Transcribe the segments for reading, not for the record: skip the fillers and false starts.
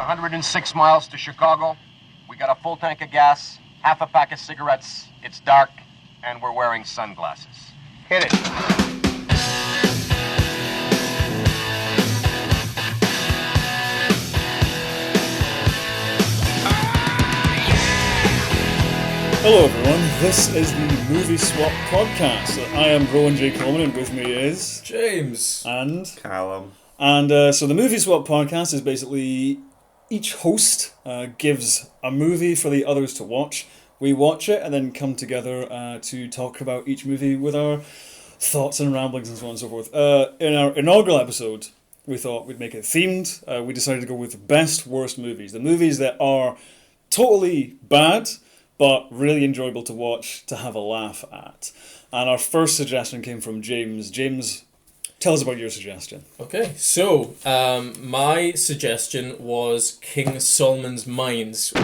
106 miles to Chicago. We got a full tank of gas, half a pack of cigarettes. It's dark, and we're wearing sunglasses. Hit it. Hello everyone, this is the Movie Swap Podcast. I am Rowan J. Coleman and with me is... James. And... Callum. And so the Movie Swap Podcast is basically each host gives a movie for the others to watch. We watch it and then come together to talk about each movie with our thoughts and ramblings and so on and so forth. In our inaugural episode, we thought we'd make it themed. We decided to go with best worst movies. The movies that are totally bad, but really enjoyable to watch, to have a laugh at. And our first suggestion came from James. James, tell us about your suggestion. Okay, so my suggestion was King Solomon's Mines. The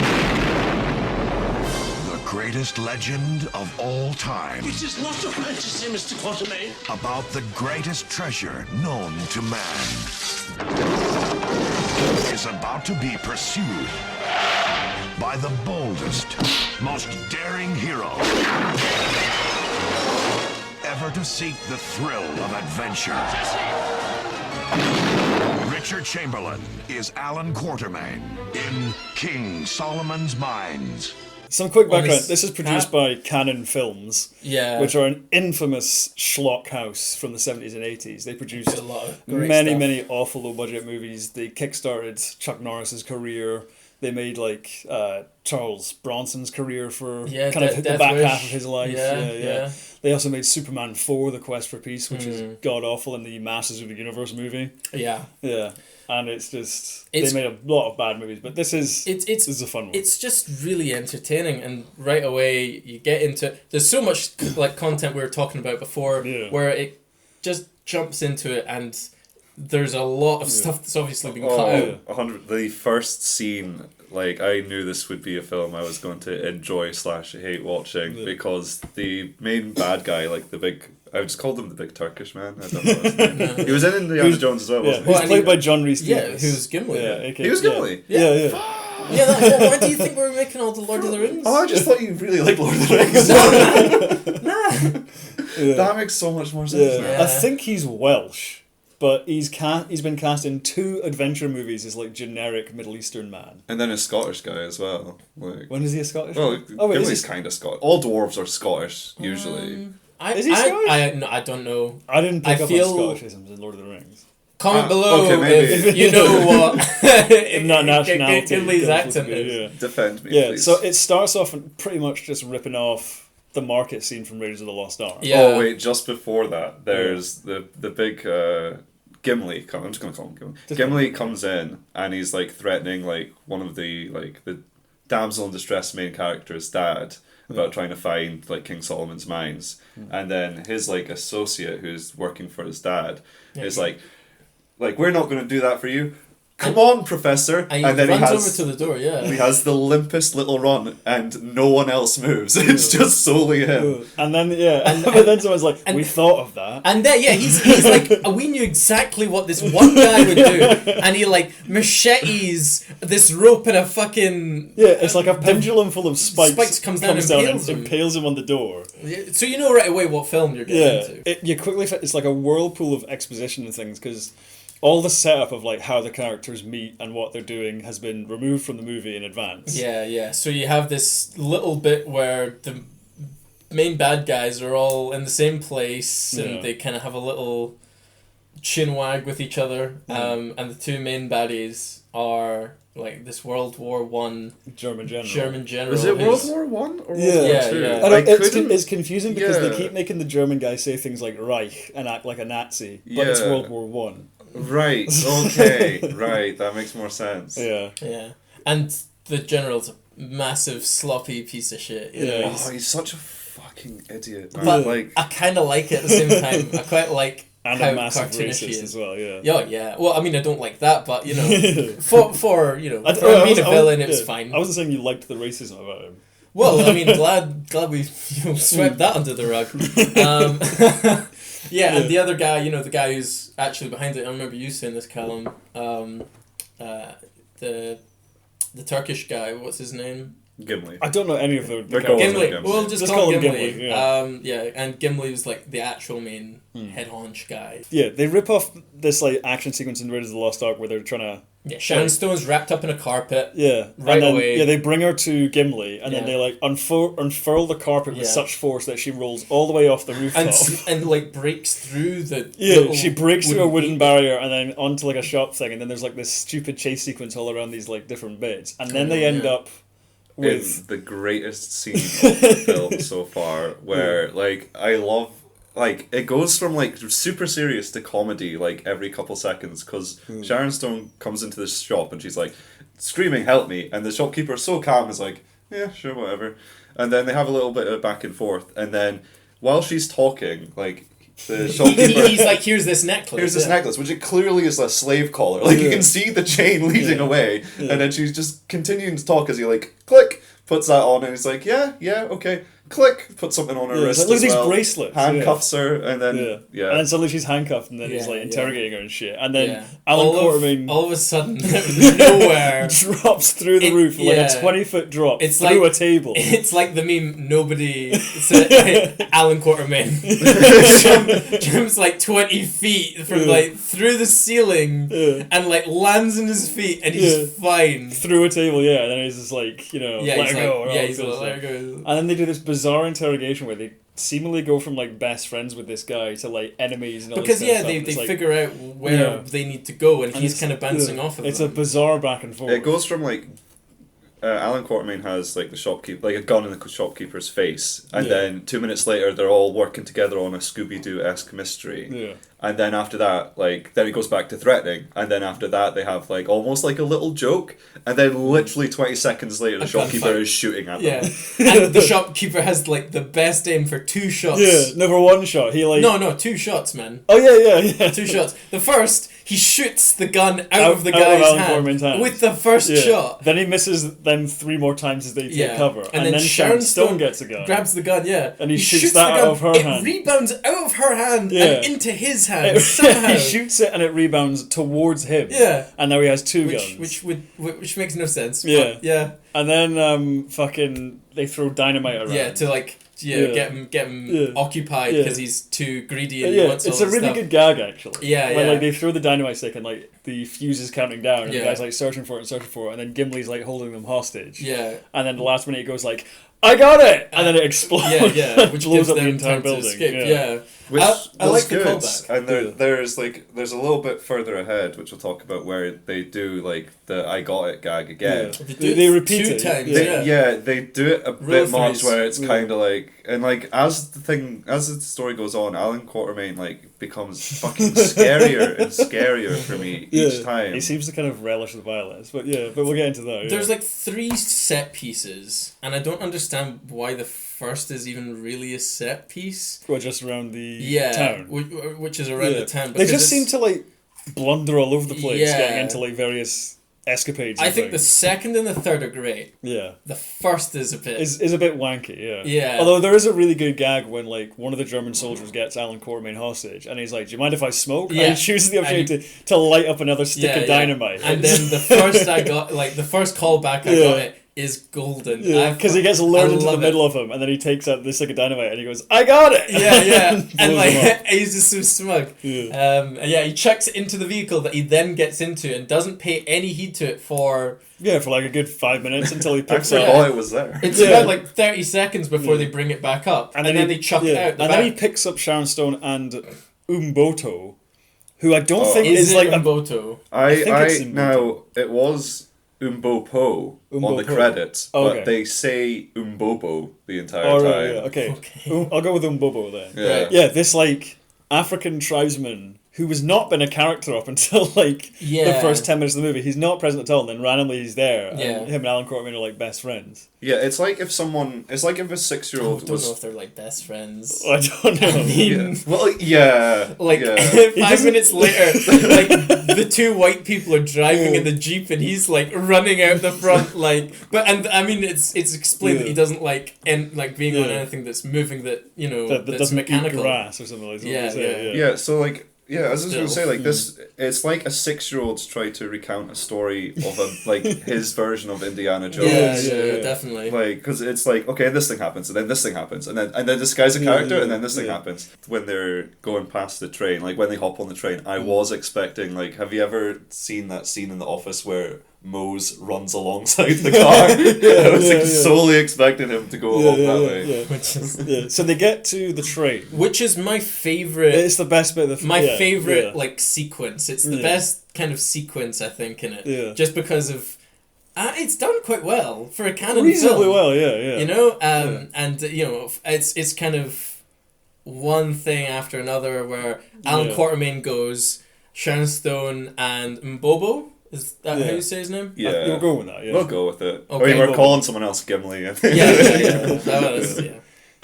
greatest legend of all time. It is not a fantasy, Mr. Quatermain. About the greatest treasure known to man. Is about to be pursued by the boldest, most daring hero ever to seek the thrill of adventure. Richard Chamberlain is Alan Quatermain in King Solomon's Mines. Some quick background. This is produced by Canon Films, Yeah. which are an infamous schlock house from the 70s and 80s. They produced A lot of great many, stuff. many awful low-budget movies. They kickstarted Chuck Norris's career. They made, like, Charles Bronson's career for Yeah, kind of the Death back Wish. half of his life. Yeah. They also made Superman 4, The Quest for Peace, which is god-awful in the Masters of the Universe movie. Yeah. Yeah. And it's just... It's- they made a lot of bad movies, but this is this is a fun one. It's just really entertaining, and right away you get into it. There's so much like content we were talking about before, where it just jumps into it, and there's a lot of stuff that's obviously been cut out. 100. The first scene, like, I knew this would be a film I was going to enjoy / hate watching, because the main bad guy, like the big... I just called him the big Turkish man. I don't know his name. He was in Indiana Jones as well, wasn't he? He's played by John Rhys Yeah, Davies. who's Gimli. He was Gimli? Yeah. Yeah, why do you think we were making all the Lord of the Rings? Oh, I just thought you really liked Lord of the Rings. That makes so much more sense now. I think he's Welsh, but he's been cast in 2 adventure movies as like generic Middle Eastern man. And then a Scottish guy as well. Like, When is he a Scottish? well, man? Gimli's kind of Scottish. All dwarves are Scottish, usually. Is he Scottish? I don't know. I didn't pick I up feel- on Scottishisms in Lord of the Rings. Comment below okay, maybe. if you know what Not nationality. Gimli's goes accent with it, is. Defend me, Yeah, please. so it starts off pretty much just ripping off the market scene from Raiders of the Lost Ark. Yeah. Oh wait, just before that, there's the big Gimli. I'm just gonna call him Gimli. Gimli comes in and he's like threatening like one of the damsel in distress main character's dad about trying to find like King Solomon's Mines, and then his like associate who's working for his dad is like we're not going to do that for you. Come on, Professor! And then runs he has over to the door, he has the limpest little run, and no one else moves. It's just solely him. And then, but then someone's like, we thought of that. And then, he's like, we knew exactly what this one guy would do. And he, like, machetes this rope in a fucking... Yeah, it's like a pendulum full of spikes. Spikes comes down and impales him on the door. So you know right away what film you're getting into. You quickly... It's like a whirlpool of exposition and things, because... all the setup of like how the characters meet and what they're doing has been removed from the movie in advance. Yeah. So you have this little bit where the main bad guys are all in the same place and they kind of have a little chin wag with each other. And the 2 main baddies are like this World War I German general. Was it World who's- War One or World Yeah. War Yeah, Two? yeah. I know, couldn't- it's confusing because they Yeah. keep making the German guy say things like Reich and act like a Nazi, but it's Yeah. World War One. Right, okay, right, that makes more sense. Yeah. And the general's a massive sloppy piece of shit. You know, He's such a fucking idiot, man. But Like, I kind of like it at the same time. I quite like And how a massive cartoonish he racist is. as well, yeah. Yeah. Well, I mean, I don't like that, but you know, for you know, I for being a villain, it was fine. I wasn't saying you liked the racism about him. Well, I mean, glad we swept that under the rug. And the other guy, the guy who's actually behind it, I remember you saying this, Callum, the Turkish guy. What's his name? Gimli. I don't know any of the They're calling him Gimli. Gimli. We'll just Just call call him him Gimli. Gimli, yeah. And Gimli was like the actual main head honch guy. Yeah, they rip off this like action sequence in Raiders of the Lost Ark where they're trying to. Yeah, Sharon Stone's wrapped up in a carpet. Yeah, Right and then, away. Yeah, they bring her to Gimli, and then Yeah. they like unfurl the carpet with Yeah. such force that she rolls all the way off the rooftop. And like breaks through the Yeah, little she breaks through a wooden gate. barrier and then onto like a shop thing, and then there's like this stupid chase sequence all around these like different bits, and then they end up with In the greatest scene of the film so far, where like I love. Like, it goes from, like, super serious to comedy, like, every couple seconds, because Sharon Stone comes into this shop and she's, like, screaming, help me, and the shopkeeper is so calm, is like, yeah, sure, whatever. And then they have a little bit of back and forth, and then, while she's talking, like, the shopkeeper... He's like, here's this necklace. Here's this necklace, which it clearly is a slave collar. Like, you can see the chain leading away, and then she's just continuing to talk as he, like, click, puts that on, and he's like, yeah, okay, click, put something on her wrist like, look as at these well, bracelets, handcuffs her, and then, and then suddenly she's handcuffed, and then he's like interrogating her and shit, and then Alan Quartermain all of a sudden, out of nowhere, drops through the roof like a 20-foot drop through a table. It's like the meme. Nobody. Alan Quartermain jumps like 20 feet from like through the ceiling and like lands on his feet, and he's fine through a table. Yeah, and then he's just like, let her go. He's like, let her go. And then they do this bizarre interrogation where they seemingly go from like best friends with this guy to like enemies and all because this kind of they stuff. It's, like, figure out where they need to go, and he's kind of bouncing off of It's them. a bizarre back and forth. It goes from like Alan Quartermain has like the shopkeeper, like a gun in the shopkeeper's face, and then 2 minutes later they're all working together on a Scooby-Doo-esque mystery. Yeah. And then after that, like, then it goes back to threatening, and then after that they have like almost like a little joke, and then literally 20 seconds later the shopkeeper is shooting at them. Yeah, and the shopkeeper has like the best aim for 2 shots. Yeah, never one shot. He like No, 2 shots, man. Oh yeah. 2 shots. The first, he shoots the gun out of the Out of guy's Alan hand Quartermain's hand. with the first shot. Then he misses them 3 more times as they take cover, and then Sharon Stone gets a gun, grabs the gun, and he shoots shoots that the gun. out of her hand. It rebounds out of her hand and into his hand He somehow. shoots it and it rebounds towards him. Yeah. And now he has 2 guns. Which makes no sense. Yeah. But yeah. And then fucking they throw dynamite around. Yeah, to like get him occupied because he's too greedy and he wants all it's a this really stuff. good gag actually. Yeah, When yeah. like they throw the dynamite stick and like the fuse is counting down and the Yeah. guy's like searching for it, and then Gimli's like holding them hostage. Yeah. And then the last minute he goes like, I got it! And then it explodes. Yeah, which blows gives up the them entire time to building. escape. Yeah. Which I was like the good. callback. And there's a little bit further ahead, which we'll talk about, where they do like the "I got it" gag again. Yeah. do They it repeat 2 it. times. They do it a Rule bit much, threes. where it's kind of like, and like as the story goes on, Alan Quartermain like becomes fucking scarier and scarier for me each time. He seems to kind of relish the violence, but we'll get into that. There's like 3 set pieces, and I don't understand why the first is even really a set piece. Well, just around the town. Which is around the town. They just seem to like blunder all over the place, Yeah. getting into like various escapades. I and think the things. second and the third are great. Yeah. The first is a bit... Is a bit wanky, yeah. Yeah. Although there is a really good gag when like one of the German soldiers gets Alan Quartermain hostage, and he's like, "Do you mind if I smoke?" Yeah. And he chooses the opportunity to light up another stick of dynamite. And then the first the first callback I got it is golden. Yeah, because he gets lured into the middle of him, and then he takes out the stick of dynamite, and he goes, "I got it!" Yeah, and Blows like him up. he's just so smug. He chucks it into the vehicle that he then gets into and doesn't pay any heed to it for for like a good 5 minutes until he I picks up. forgot it was there. it's about like 30 seconds before they bring it back up, and then they chuck it out the and back. then he picks up Sharon Stone and Umboto, who I don't think is is it like Umboto? I think it's Umboto. Now it was Umbopo on the Umbopo. credits, Okay. but they say Umbobo the entire Oh, time. right, yeah, okay. I'll go with Umbobo then. Yeah. Right. Yeah, this like African tribesman who has not been a character up until like the Yeah. first 10 minutes of the movie. He's not present at all, and then randomly he's there. Yeah. And him and Alan Quartermain are like best friends. Yeah, it's like if a I 6-year-old don't know if was. they're like best friends. I don't know. I mean, Yeah. Well, yeah. like yeah. 5 minutes later, like the 2 white people are driving in the Jeep and he's like running out the front, like. And I mean, it's explained that he doesn't like being on anything that's moving that that that's doesn't mechanical. eat grass or something like that. Yeah, That's what they say, Yeah, so like Yeah, I was just going to Still. say, like, this, it's like a 6-year-old's try to recount a story of his version of Indiana Jones. Yeah, definitely. Like, because it's like, okay, this thing happens, and then this thing happens, and then this guy's a character, and then this thing happens. When they're going past the train, like, when they hop on the train, I was expecting, like, have you ever seen that scene in The Office where Mose runs alongside the car? I was solely expecting him to go along that way. Which is So they get to the train. which is my favorite. It's the best bit of the My favorite like sequence. It's the Yeah. best kind of sequence I think in it. Yeah. Just because of it's done quite well for a Canon reasonably film. well, yeah. You know, and you know, it's kind of one thing after another where Alan Quatermain goes, Sharon Stone and Mbobo. Is that how you say his name? Yeah. We'll go with that, yeah. We'll go with it. Okay. I mean, we're calling someone else Gimli. Yeah. That was,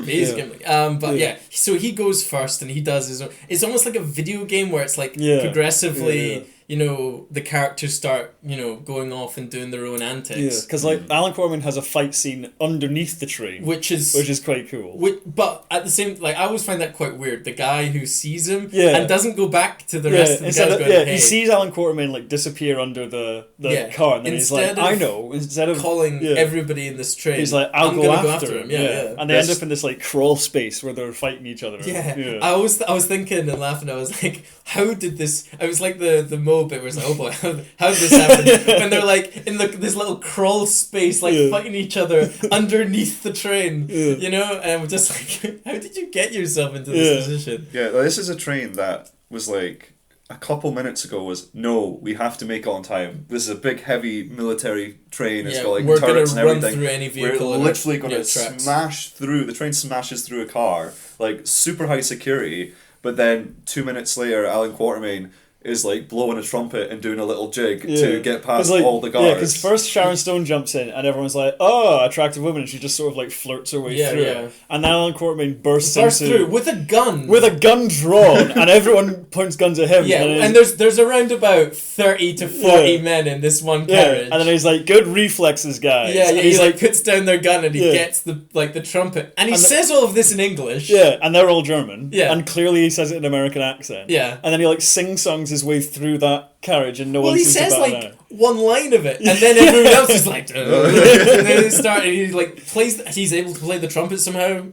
He's Gimli. But so he goes first and he does his own. It's almost like a video game where it's like progressively, you know, the characters start, you know, going off and doing their own antics. Yeah, because like Alan Quatermain has a fight scene underneath the train, Which is quite cool. But at the same, like I always find that quite weird. The guy who sees him and doesn't go back to the rest of the guys going, hey. He sees Alan Quatermain like disappear under the car, and then he's like, I know. Instead of calling everybody in this train, he's like, I'm gonna go after him. Yeah. And they end up in this like crawl space where they're fighting each other. Yeah. I was thinking and laughing. I was like, how did this? I was like the Mo bit where it's like, oh boy, how did this happen? When they're like in this little crawl space, like fighting each other underneath the train, you know? And I'm just like, how did you get yourself into this position? Yeah, this is a train that was like a couple minutes ago was, no, we have to make it on time. This is a big, heavy military train. It's got like we're turrets and gonna run everything. through any vehicle. We're literally going to tracks. smash through. The train smashes through a car, like super high security. But then 2 minutes later, Alan Quatermain is like blowing a trumpet and doing a little jig to get past all the guards. Yeah, because first Sharon Stone jumps in and everyone's like, oh, attractive woman, and she just sort of like flirts her way through. Yeah. And then Alan Quatermain bursts through with a gun. With a gun drawn, and everyone points guns at him. Yeah, and there's around about 30 to 40 men in this one carriage. And then he's like, good reflexes, guys. Yeah, and he's like puts down their gun and he gets the trumpet. And he says all of this in English. Yeah, and they're all German. Yeah. And clearly he says it in an American accent. Yeah. And then he like sing-songs his way through that carriage and no one seems to bat an eye. One line of it, and then everyone else is like, and then he's able to play the trumpet somehow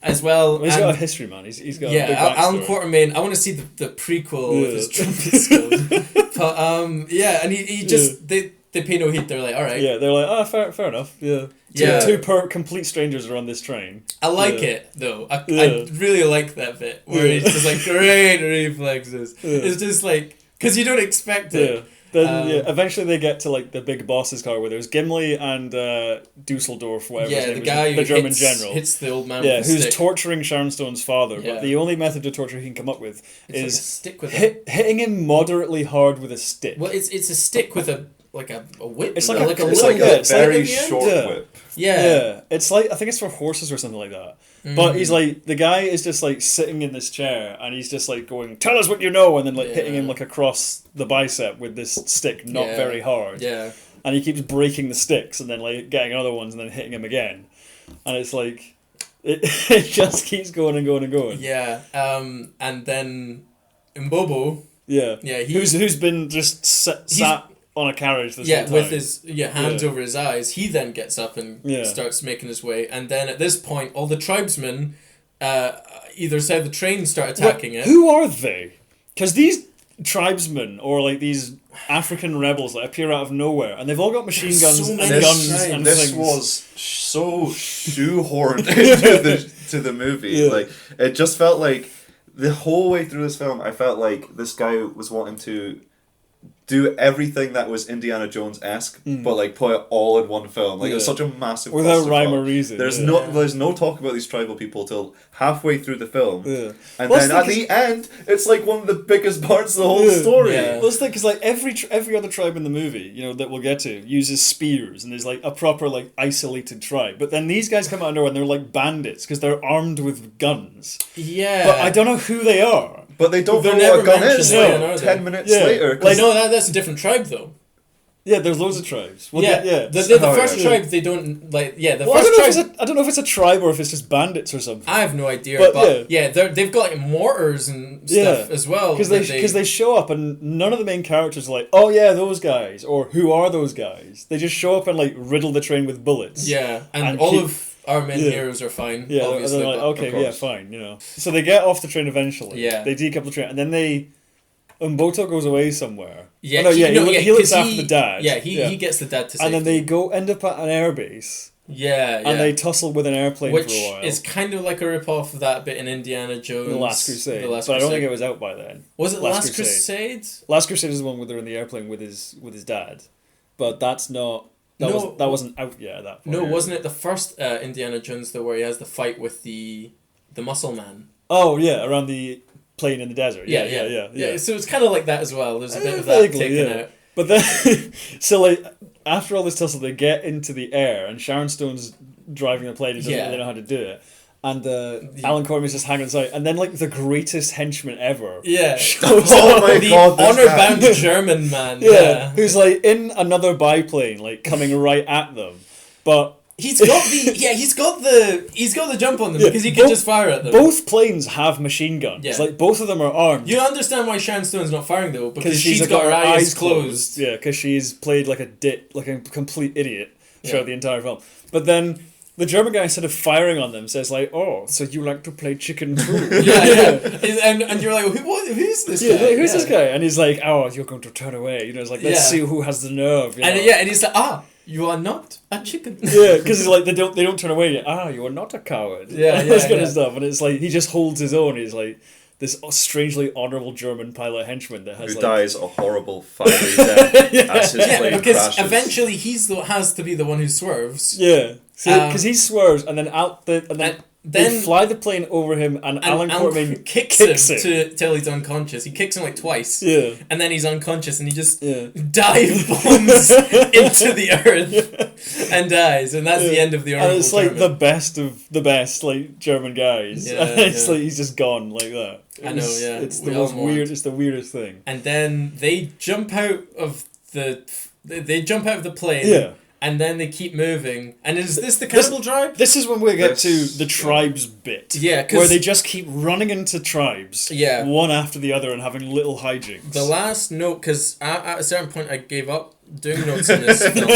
as well. He's got a history, man. He's got a big backstory. Alan Quatermain. I want to see the prequel of his trumpet skills. But and he just they pay no heed. They're like, all right. Yeah, they're like, fair enough. Yeah. Two complete strangers are on this train. I like it though. I really like that bit where he's just like great reflexes. It's just like because you don't expect it. Then eventually they get to like the big boss's car where there's Gimli and Dusseldorf, whatever his name the is, guy the who German general. hits the old man. with who's stick. torturing Sharon Stone's father. Yeah. But the only method of torture he can come up with is like a stick with hitting him moderately hard with a stick. Well, it's a stick with a whip. It's like a a very short whip. Yeah, it's like I think it's for horses or something like that. But he's like the guy is just like sitting in this chair and he's just like going, "Tell us what you know," and then like hitting him like across the bicep with this stick, not very hard. Yeah, and he keeps breaking the sticks and then like getting other ones and then hitting him again, and it's like it just keeps going and going and going. Yeah, and then Mbobo. Who's been just sat on a carriage this whole time. With his hands over his eyes. He then gets up and starts making his way. And then at this point, all the tribesmen, either side of the train, start attacking it. Who are they? Because these tribesmen, or like these African rebels that appear out of nowhere, and they've all got machine guns and guns and this things. was so shoehorned into the movie. Like it just felt like the whole way through this film, I felt like this guy was wanting to do everything that was Indiana Jones-esque, but like put it all in one film. Like it was such a massive without rhyme or reason. There's no talk about these tribal people till halfway through the film, and then at the end, it's like one of the biggest parts of the whole story. Well, it's because like every other tribe in the movie, you know, that we'll get to uses spears, and there's like a proper like isolated tribe. But then these guys come out of nowhere and they're like bandits because they're armed with guns. Yeah, but I don't know who they are. But they don't know never what a gun is. mentioned, 10 minutes later. Like, no, that's a different tribe, though. Yeah, there's loads of tribes. Well, yeah, yeah. The first tribe they don't like. Yeah, the Well, I first don't, know if tribe. it's a, I don't know if it's a tribe or if it's just bandits or something. I have no idea, But, but they've got like mortars and stuff as well. Because they show up and none of the main characters are like, oh yeah, those guys, or who are those guys? They just show up and like riddle the train with bullets. Yeah, and all of our main heroes are fine. Yeah, obviously. and they're like, but- okay, yeah, fine, you know. So they get off the train eventually. Yeah. They decouple the train, and then Umboto goes away somewhere. Yeah, Oh, no, he looks 'cause after the dad. Yeah, he gets the dad to safety. And then they end up at an airbase. Yeah, And they tussle with an airplane which for a while. is kind of like a rip-off of that bit in Indiana Jones. The Last Crusade. The Last but I don't Crusade. think it was out by then. Was it Last Crusade? Last Crusade is the one where they're in the airplane with his dad. But that's not... That wasn't out yet at that point. No, wasn't it the first Indiana Jones, though, where he has the fight with the Muscle Man? Oh, yeah, around the plane in the desert. Yeah. So it's kind of like that as well. There's a bit of that vaguely, taken out. But then, so like, after all this tussle, they get into the air, and Sharon Stone's driving the plane, he doesn't really know how to do it. And Alan Cormick's just hanging outside, and then like the greatest henchman ever. Yeah. Oh my the God, this honor-bound German man. Yeah, who's like in another biplane, like coming right at them. But he's got the jump on them because he can just fire at them. Both planes have machine guns. Yeah. Like both of them are armed. You understand why Sharon Stone's not firing though, because she's like, got her eyes closed. Yeah, because she's played like a complete idiot throughout the entire film. But then the German guy, instead of firing on them, says like, "Oh, so you like to play chicken too?" And you're like, who's this guy? Like, who's this guy? And he's like, "Oh, you're going to turn away." You know, it's like, let's see who has the nerve. You know? And he's like, you are not a chicken. Yeah, because it's like they don't turn away. You are not a coward. This kind of stuff. And it's like he just holds his own. He's like this strangely honourable German pilot henchman that has who dies a horrible fiery death as his plane because crashes. eventually has to be the one who swerves. Yeah. Because he swerves, and then they fly the plane over him, and Alan Cormick kicks him till he's unconscious. He kicks him like twice. Yeah. And then he's unconscious, and he just dive bombs into the earth and dies, and that's the end of the Honourable And it's like German. the best of the best, like German guys. Yeah, It's like he's just gone like that. I know, yeah. It's the most weird. It's the weirdest thing. And then they jump out of the plane. Yeah. And then they keep moving. And is this the cannibal tribe? This is when we get to the tribes bit. Yeah, where they just keep running into tribes. Yeah. One after the other and having little hijinks. The last note, because at a certain point I gave up doing notes in this film.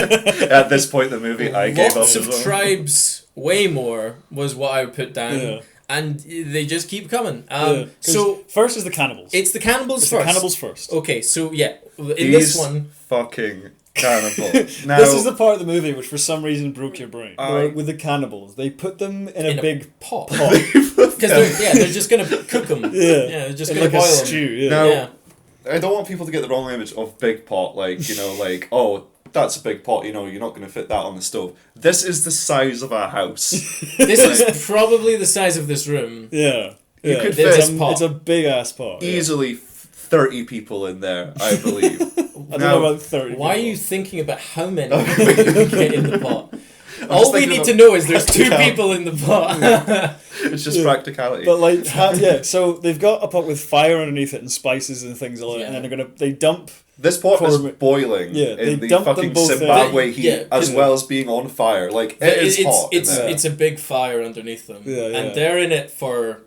At this point in the movie, I gave up Lots as of well. tribes, way more, was what I would put down. Yeah. And they just keep coming. So first is the cannibals. It's the cannibals first. The cannibals first. Okay, so yeah, in These this one... fucking cannibals. Now, this is the part of the movie which for some reason broke your brain. I- With the cannibals. They put them in a big pot. pot. Because they're just going to cook them. Yeah. They're just In going to like boil a them. stew. Yeah. Now, Yeah. I don't want people to get the wrong image of big pot, like, you know, like, oh, that's a big pot, you know, you're not going to fit that on the stove. This is the size of a house. This is probably the size of this room. Yeah. You could This fit pot. It's a big ass pot. easily 30 people in there, I believe. I don't know about 30. Why are people. you thinking about how many people you get in the pot? All we thinking need of to know is there's two practicality. people in the pot. It's just practicality. But like, so they've got a pot with fire underneath it and spices and things like that, and then they dump. This pot is Corm- boiling Yeah, they in the dumped them fucking both in. Zimbabwe heat, Yeah, as well as being on fire. Like, it is hot in there. It's a big fire underneath them. Yeah, yeah. And they're in it for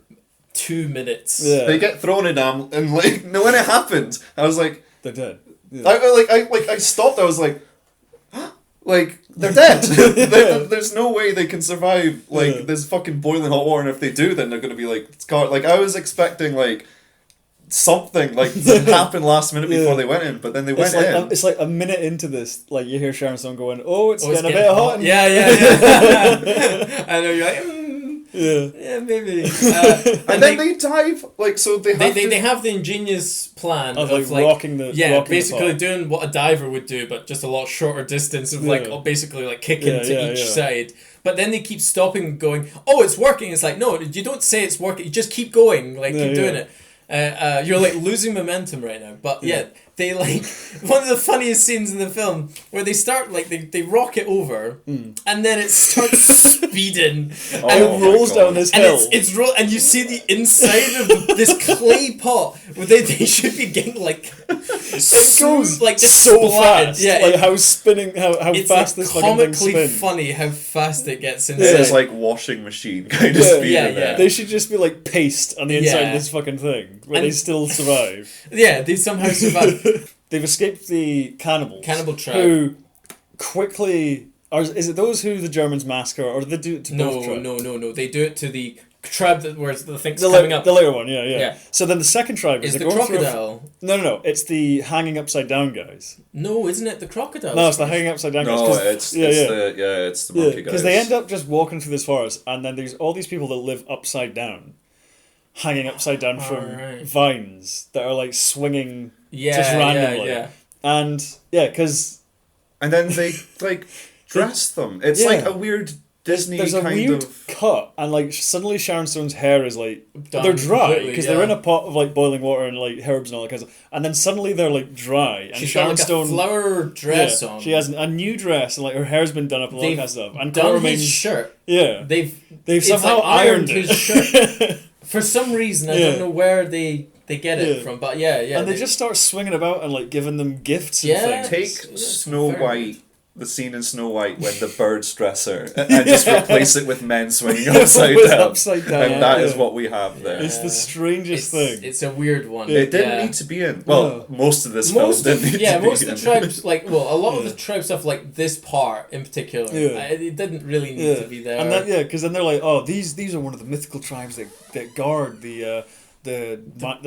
2 minutes. Yeah. They get thrown in them, and like, no, when it happened, I was like, They're dead. Yeah. I stopped. I was like, like they're dead. There's no way they can survive like this fucking boiling hot water. And if they do, then they're gonna be like scarred. Like I was expecting like something like to happen last minute before they went in, but then they went in. It's like a minute into this, like you hear Sharon Stone going, "Oh, it's getting a bit hot." Yeah. I know, you're like, yeah, maybe. And then they dive like so. They have the ingenious plan Of, of like, rocking the basically pot. doing what a diver would do, but just a lot shorter distance of basically like kicking to each side. But then they keep stopping, going, "Oh, it's working." It's like, no, you don't say it's working. You just keep going, like keep doing it. You're like losing momentum right now. But they like one of the funniest scenes in the film where they start like they rocket over and then it starts speeding and It rolls down this and hill. and you see the inside of this clay pot where they should be getting like It goes like just so splatted. fast. Yeah, Like how spinning, how it's fast like this fucking thing comically spins. funny how fast it gets It's inside. this like washing machine kind of Yeah. speed Yeah, in there. yeah. They should just be like paste on the inside Yeah. of this fucking thing, where And- they still survive. Yeah, they somehow survive. They've escaped the cannibals. Cannibal tribe. Who quickly... Or is it those who the Germans massacre, or do they do it to both tribes? No. They do it to the tribe that where the thing's The, coming up. the later one, yeah. Yeah. So then the second tribe Is they're the going through crocodile? No. It's the hanging upside down guys. No, isn't it the crocodile? No, it's the hanging upside down guys. No, 'cause- it's the monkey guys. because they end up just walking through this forest, and then there's all these people that live upside down, hanging upside down from Alright. vines that are like swinging Yeah, just randomly. yeah. And yeah, because And then they like dress them. It's Yeah. like a weird Disney there's a kind weird of. cut, and like suddenly Sharon Stone's hair is like Done they're dry completely, because yeah. they're in a pot of like boiling water and like herbs and all that kind of stuff, and then suddenly they're like dry. And She's Sharon got like Stone a flower dress on. She has a new dress, and like her hair's been done up and all that They've kind of stuff. And done Quartermain's- his shirt. Yeah, They've it's somehow like ironed his it. shirt. For some reason, I Yeah. don't know where they get it Yeah. from, but yeah. and they just start swinging about and like giving them gifts and Yeah. things. Take It's Snow very White, the scene in Snow White when the birds dress her, and just replace it with men swinging upside With down. upside down, And that is yeah. what we have there. It's the strangest thing. It's a weird one. It didn't Yeah. need to be in. Well, most of this film Most didn't of, need yeah, to be most in. of the tribes, like, well, a lot of the tribe stuff, like this part in particular, Yeah. it didn't really need to be there. And that, because then they're like, oh, these are one of the mythical tribes that guard the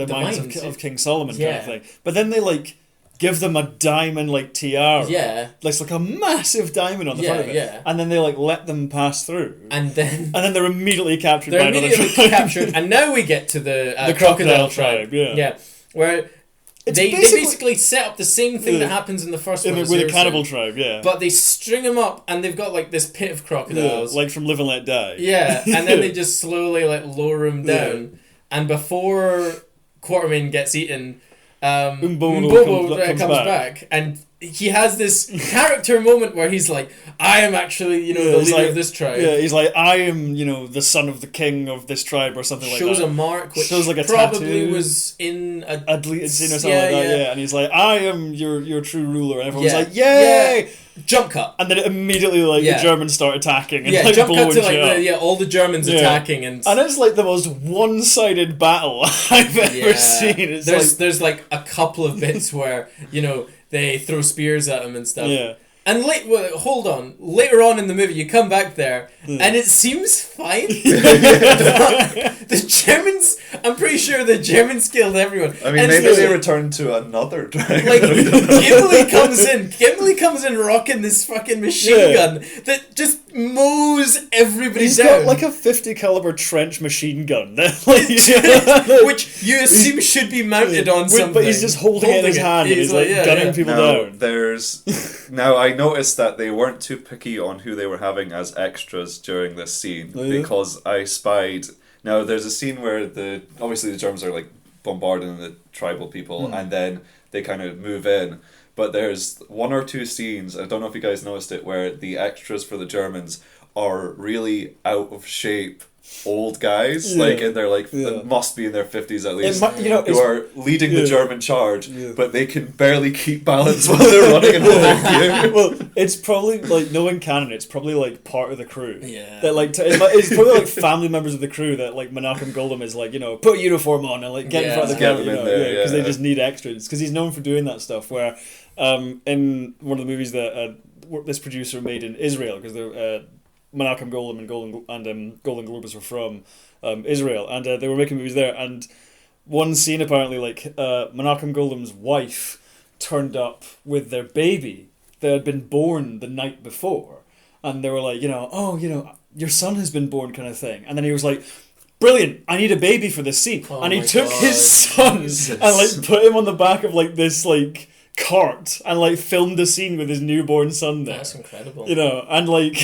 mines mines, of King Solomon kind yeah. of thing. But then they like give them a diamond like tiara. Yeah. It's like a massive diamond on the Yeah, front of it. yeah. And then they like let them pass through. And then And then they're immediately captured they're by another immediately tribe. captured, and now we get to the crocodile crocodile tribe, yeah. Yeah, where It's they basically- basically set up the same thing Yeah. that happens in the first In one. the, as with you a were cannibal saying. tribe, yeah. But they string them up, and they've got like this pit of Yeah, crocodiles. like from Live and Let Die. Yeah, and then they just slowly like lower him down, and before Quartermain gets eaten, Umbobo comes comes back, and he has this character moment where he's like, "I am actually, the he's leader like- of this tribe." Yeah, he's like, I am, the son of the king of this tribe or something like Shows that. a mark, which Shows like a probably tattoo. was in a A deleted scene or something like that, yeah. And he's like, I am your true ruler. And everyone's Yeah. like, yay! jump cut. And then immediately, like, Yeah. the Germans start attacking and, Yeah, like, jump cut blowing to like shit up. all the Germans Yeah. attacking and it's like the most one-sided battle I've ever yeah. seen. It's There's like a couple of bits where they throw spears at him and stuff. Yeah. And hold on. Later on in the movie, you come back there, and it seems fine. The Germans, I'm pretty sure the Germans killed everyone. I mean, And maybe it's they like- return to another tribe. Like Gimli comes in rocking this fucking machine Yeah. gun that just mows everybody He's down. got like a 50 caliber trench machine gun that, like, which you assume should be mounted on something. but he's just holding it in his hand and he's like gunning people Now, down. now I noticed that they weren't too picky on who they were having as extras during this scene Oh, yeah? because I spied. Now there's a scene where obviously the Germans are like bombarding the tribal people and then they kind of move in. But there's one or two scenes, I don't know if you guys noticed it, where the extras for the Germans are really out of shape old guys, Yeah. like in their Yeah. must be in their 50s at least, might- who it's- are leading the Yeah. German charge, Yeah. but they can barely keep balance while they're running and holding you. Well, it's probably like knowing Canon. It's probably like part of the crew. Yeah. That like it's probably like family members of the crew that like Menachem Goldum is like put a uniform on and like get in Yeah. front of the Get camera, them in there, because they yeah. just need extras. Because he's known for doing that stuff. Where in one of the movies that this producer made in Israel, because they're Menachem Goldum and Golden Globus were from Israel, and they were making movies there. And one scene apparently, like Menachem Goldum's wife turned up with their baby that had been born the night before, and they were like, your son has been born, kind of thing. And then he was like, brilliant, I need a baby for this scene. Oh And he my took God. his son and like put him on the back of like this like cart and like filmed the scene with his newborn son there. That's incredible. And like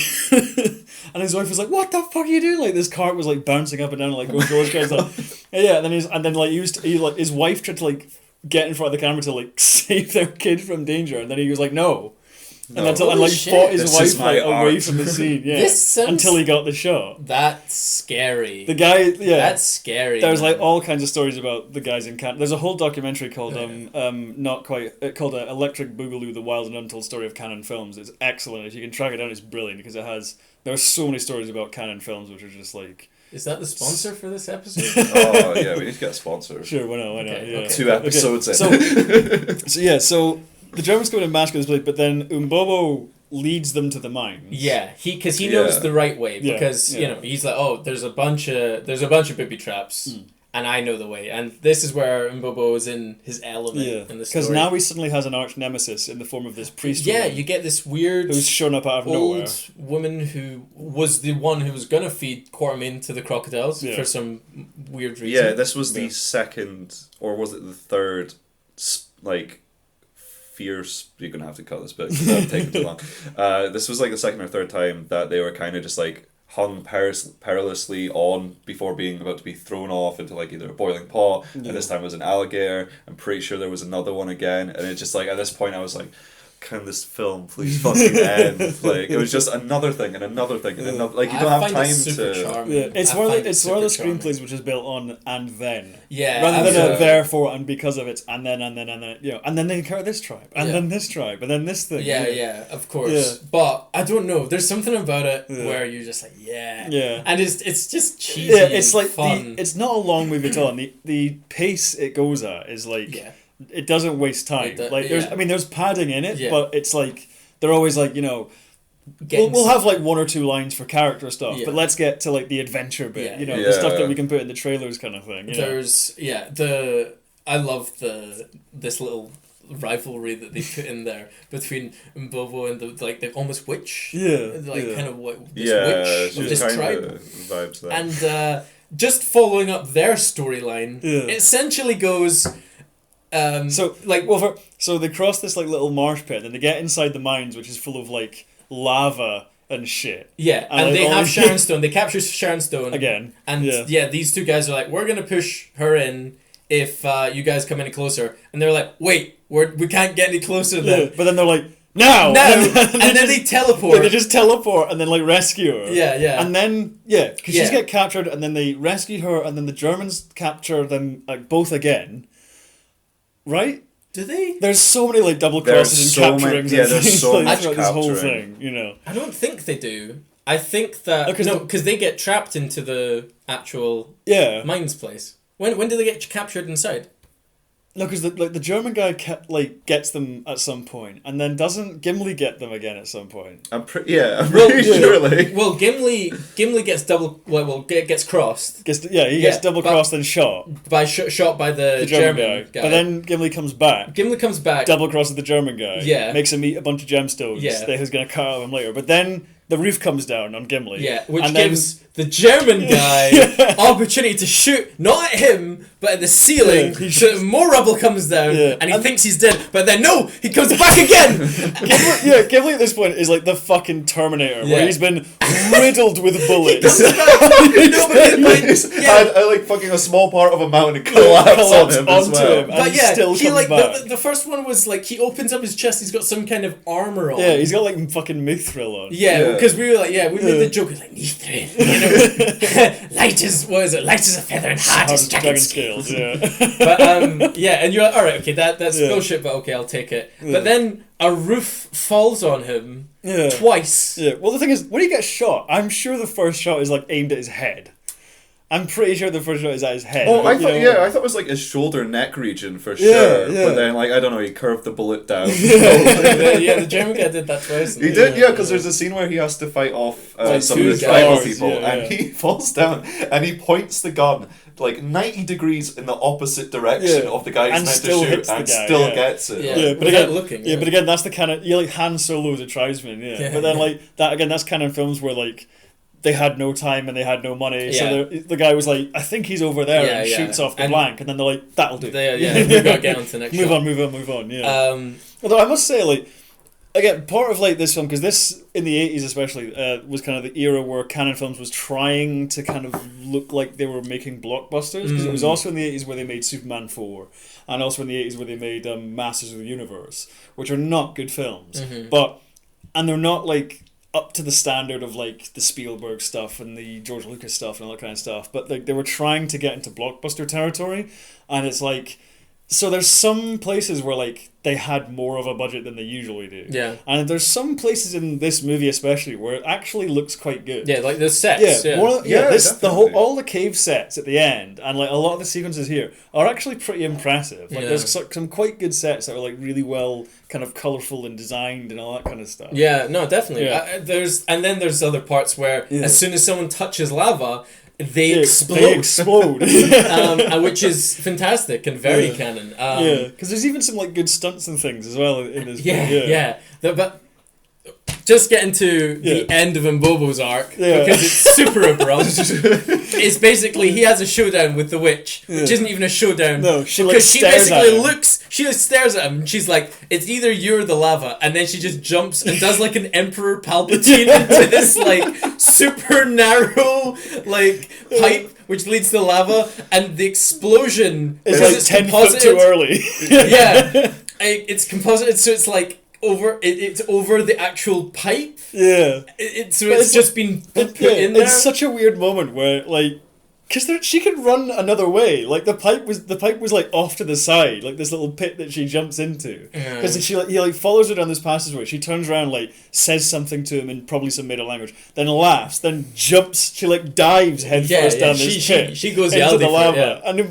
and his wife was like, what the fuck are you doing? Like this cart was like bouncing up and down, like going towards guys, like, yeah. And then his wife tried to like get in front of the camera to like save their kid from danger, and then he was like, no. No. And Holy like shit. fought his This wife is my away art. from the scene. Yeah, This sounds- until he got the shot. That's scary. The guy, yeah, That's scary. there's man. like all kinds of stories about the guys in Canon. There's a whole documentary called not quite called Electric Boogaloo: The Wild and Untold Story of Canon Films. It's excellent. If you can track it down, it's brilliant because there are so many stories about Canon films which are just like. Is that the sponsor for this episode? Oh yeah, we need to get a sponsor. Sure, why not? Okay, Yeah. okay. 2 episodes in. So the Germans come in and mask this place, but then Umbobo leads them to the mines. Yeah, because he knows Yeah. the right way. Yeah, Because yeah. you know he's like, oh, there's a bunch of booby traps, and I know the way. And this is where Mbobo is in his element Yeah, in the story. because now he suddenly has an arch nemesis in the form of this priest. yeah, woman you get this weird who's shown up out of old nowhere. woman who was the one who was gonna feed Quatermain to the crocodiles Yeah. for some weird reason. Yeah, this was the Yeah. second, or was it the third, like, fierce... You're going to have to cut this bit because that'll take too long. This was like the second or third time that they were kind of just like hung perilously on before being about to be thrown off into like either a boiling pot, and this time it was an alligator. I'm pretty sure there was another one again, and it just like, at this point I was like, can this film please fucking end? Like, it was just another thing and another thing and another, like, you don't I have find time it super to... charming. Yeah, it's I one of find the, it it's one of the super charming. screenplays which is built on and then. Yeah, Rather than a absolutely. therefore and because of it and then you know, and then they encounter this tribe and Yeah. then this tribe and then this thing. Yeah, of course. Yeah. But I don't know. There's something about it Yeah. where you're just like, yeah. Yeah. And it's just cheesy. Yeah, it's and like fun. it's not a long movie at all. And the pace it goes at is like Yeah. it doesn't waste time. It do- like there's yeah. there's padding in it, Yeah. but it's like they're always like, you know, Getting we'll have like one or two lines for character stuff, Yeah. but let's get to like the adventure bit, Yeah. you know, Yeah. the stuff that we can put in the trailers kind of thing. You know? There's I love this little rivalry that they put in there between Mbobo and the almost witch. Yeah, Like yeah. kind of what this Yeah, witch she of was this kind tribe. of vibes there. And just following up their storyline, Yeah. it essentially goes. So so they cross this like little marsh pit, and they get inside the mines, which is full of like lava and shit. Yeah, and like, they all have the- Sharon Stone. They capture Sharon Stone Again, and yeah. these two guys are like, we're gonna push her in if you guys come any closer. And they're like, wait, we can't get any closer Yeah, then. but then they're like, now! Now, and and then they teleport. They just teleport and then like rescue her. Yeah. And then, because she's Yeah. get captured and then they rescue her and then the Germans capture them like both again. Right? Do they? There's so many like double There's crosses so and many- capturings yeah, and there's things so like, much throughout this whole capturing. thing, you know. I don't think they do. I think that because they get trapped into the actual Yeah. mines place. When do they get captured inside? No, because the German guy gets them at some point, and then doesn't Gimli get them again at some point? I'm pretty sure, like... Well, Gimli gets gets crossed He gets Yeah, double crossed and shot. by shot by the German guy. But then Gimli comes back. Gimli comes back. Double crosses the German guy. Yeah. Makes him eat a bunch of gemstones Yeah. that he's going to cut out of him later. But then the roof comes down on Gimli. Yeah, which and then- gives the German guy opportunity to shoot not at him but at the ceiling. Yeah, he so that more rubble comes down, Yeah. and he thinks he's dead. But then no, he comes back again. Gimli at this point is like the fucking Terminator, Yeah. where he's been riddled with bullets. No, but I like fucking a small part of a mountain collapse on him as onto well. him. But And he yeah, still he comes like back. the first one was like he opens up his chest. He's got some kind of armor on. Yeah, he's got like fucking mithril on. Yeah, Yeah. because we were like, we made the joke like Nithrin, you know, light as a feather and hard as dragon scales. Yeah. But and you're like, all right, okay, that's Yeah. bullshit, but okay, I'll take it. But then a roof falls on him Yeah. twice. Yeah. Well, the thing is, when he gets shot, I'm sure the first shot is like aimed at his head. I'm pretty sure the first shot is at his head. Oh, but, I thought you know, I thought it was like his shoulder neck region for Yeah, sure. yeah. But then like I don't know, he curved the bullet down. The German guy did that twice. He did, yeah, because there's a scene where he has to fight off Like some of two the tribal guys, people, yeah, and he falls down and he points the gun like 90 degrees in the opposite direction Yeah. of the guy he's And meant still to shoot, hits the and guy, still yeah. gets it. Yeah. Like, Yeah, but Without again, looking, yeah, yeah. but again, that's the kind of like Han Solo as a tribesman, yeah. Yeah. But then like that again, that's Canon films where like they had no time and they had no money, Yeah. so the guy was like, I think he's over there, Yeah, and yeah. shoots off the And blank, and then they're like, that'll do. We've got to get on to the next move shot. on, move on, move on. Yeah. Um, Although I must say, like, again, part of like this film, because this in the 80s especially was kind of the era where Canon Films was trying to kind of look like they were making blockbusters, because it was also in the 80s where they made Superman 4, and also in the 80s where they made Masters of the Universe, which are not good films, and they're not like up to the standard of like the Spielberg stuff and the George Lucas stuff and all that kind of stuff, but like they were trying to get into blockbuster territory, and it's like, so there's some places where like they had more of a budget than they usually do. Yeah. And there's some places in this movie especially where it actually looks quite good. Yeah, like the sets. Yeah, all the cave sets at the end and like a lot of the sequences here are actually pretty impressive. Like there's some quite good sets that are like really well kind of colourful and designed and all that kind of stuff. Yeah, no, definitely. Yeah. There's other parts where as soon as someone touches lava, they explode. They explode. Which is fantastic and very Canon. Because there's even some like good stunts and things as well in this. But just getting to the end of Mbobo's arc, because it's super abrupt. It's basically he has a showdown with the witch, which isn't even a showdown. No, she stares at him and she's like, it's either you or the lava, and then she just jumps and does like an Emperor Palpatine into this like super narrow like pipe which leads to lava, and the explosion is like 10 foot too early. It's composited, so it's like it's over the actual pipe. Yeah. It's just been put in there. It's such a weird moment where like, because she could run another way. Like the pipe was like off to the side, like this little pit that she jumps into. Because he like follows her down this passageway. She turns around, like says something to him in probably some made up language, then laughs, then jumps. She like dives headfirst down this pit. She goes into the lava, and then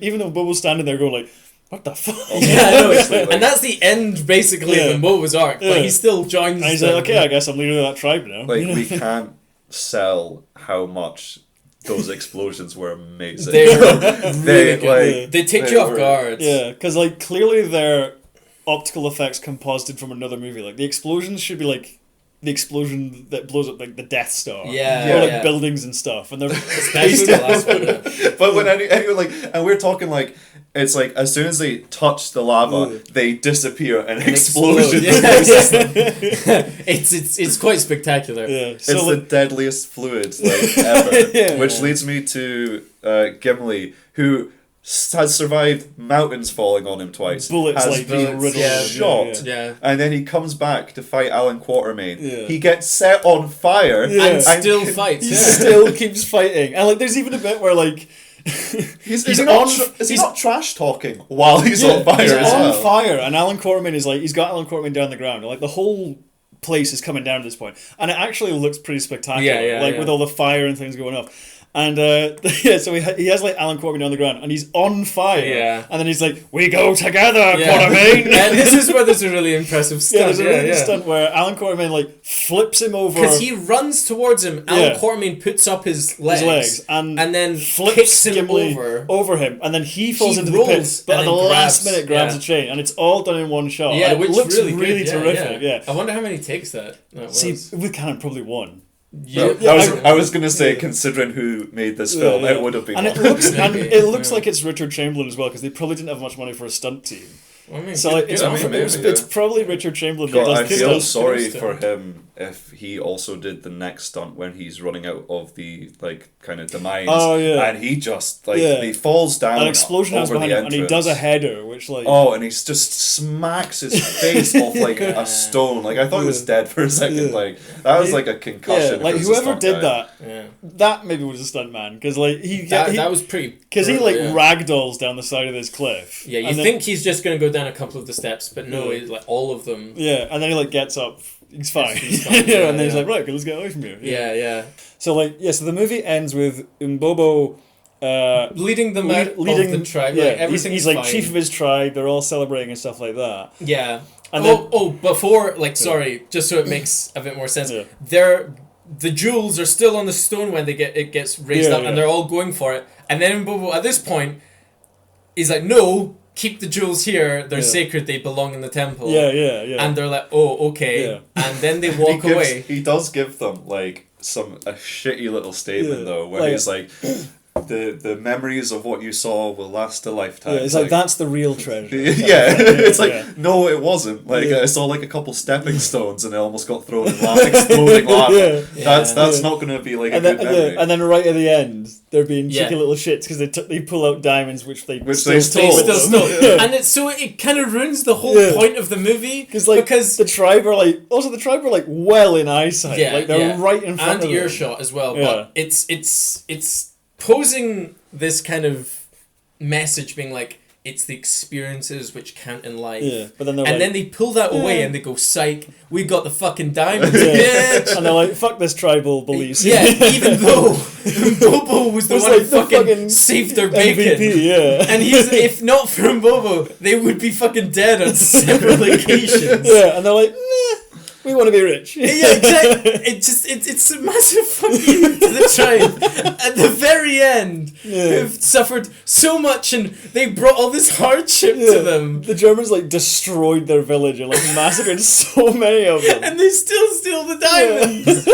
even though Bobo's standing there going like, what the fuck? And that's the end basically of Mbobo's arc. But he still joins. And he's like, okay, I guess I'm leader of that tribe now. Like we can't sell how much those explosions were amazing. They were really good. They take you off guard. Yeah, because like clearly they're optical effects composited from another movie. Like the explosions should be like the explosion that blows up like the Death Star, or like buildings and stuff, and they're especially the last one. But when anyone like, and we're talking like, it's like as soon as they touch the lava, they disappear and explosion. It's quite spectacular. Yeah, so it's the deadliest fluid like ever. Which leads me to Gimli, who has survived mountains falling on him twice. Bullets has like been shot. Yeah. And then he comes back to fight Alan Quatermain. Yeah. He gets set on fire and still fights. He still keeps fighting. And like there's even a bit where like is he not trash talking while he's on fire? He's as on well? fire, and Alan Quatermain is like, he's got Alan Quatermain down the ground. Like the whole place is coming down at this point, and it actually looks pretty spectacular. With all the fire and things going off. And so he has like Alan Quatermain on the ground, and he's on fire. Yeah. And then he's like, "We go together, Quatermain." And this is where there's a really impressive stunt. There's a really good stunt where Alan Quatermain like flips him over because he runs towards him. Alan Quatermain puts up his legs and then flips kicks him Gimli over him, and then he falls into the pit. But at the last minute, grabs a chain, and it's all done in one shot. Yeah, and which looks really terrific. Yeah. I wonder how many takes that was. See, with Canon, probably one. I was going to say, considering who made this film, it would have been. And it looks like it's Richard Chamberlain as well, because they probably didn't have much money for a stunt team. I mean, so it's probably Richard Chamberlain. God, I feel sorry for him if he also did the next stunt when he's running out of the like kind of the mines. And he just he falls down. An explosion happens behind him, and he does a header, which like and he just smacks his face off like a stone. Like I thought he was dead for a second. Like that was like a concussion. Like whoever did that maybe was a stunt man, because like that was pretty because he like ragdolls down the side of this cliff. Yeah, you think he's just going to go down a couple of the steps, but no, he's like all of them. Yeah, and then he like gets up. He's fine. And then he's like, right, let's get away from here. Yeah. So so the movie ends with Mbobo leading them out of the tribe. Yeah, like, he's like chief of his tribe. They're all celebrating and stuff like that. Yeah. And before just so it makes a bit more sense. Yeah. The jewels are still on the stone when it gets raised up, and they're all going for it. And then Mbobo at this point, he's like, no. Keep the jewels here. They're sacred. They belong in the temple. Yeah. And they're like, oh, okay. Yeah. And then they walk away. He does give them like a shitty little statement though, where he's like, the memories of what you saw will last a lifetime. Yeah, it's like that's the real treasure. Yeah, it's like yeah. no, it wasn't. Like I saw like a couple stepping stones and it almost got thrown in exploding lava. That's not going to be like a good memory. And then right at the end, they're being cheeky little shits because they pull out diamonds which they stole. Yeah. And it's so it kind of ruins the whole point of the movie because the tribe are like well in eyesight, like they're right in front of them. And earshot as well. But it's posing this kind of message, being like, it's the experiences which count in life. Yeah, but then then they pull that away and they go, psych, we got the fucking diamonds, and they're like, fuck this tribal beliefs. Yeah, even though Bobo was the one who fucking saved their bacon. MVP, and if not for Bobo, they would be fucking dead on several occasions. Yeah, and they're like, nah, we want to be rich. Yeah, exactly. It's a massive fuck you to the tribe at the very end, who've suffered so much and they brought all this hardship to them. The Germans like destroyed their village and like massacred so many of them, and they still steal the diamonds.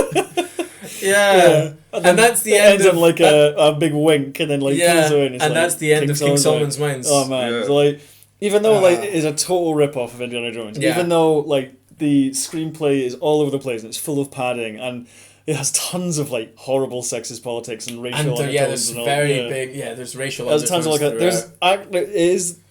Yeah. And that's the end of like a big wink, and then like and that's the end of King Solomon's Mines. Oh man, so, like even though like it is a total rip off of Indiana Jones, even though like the screenplay is all over the place and it's full of padding and it has tons of like horrible sexist politics and racial undertones. There's racial undertones. Tons of like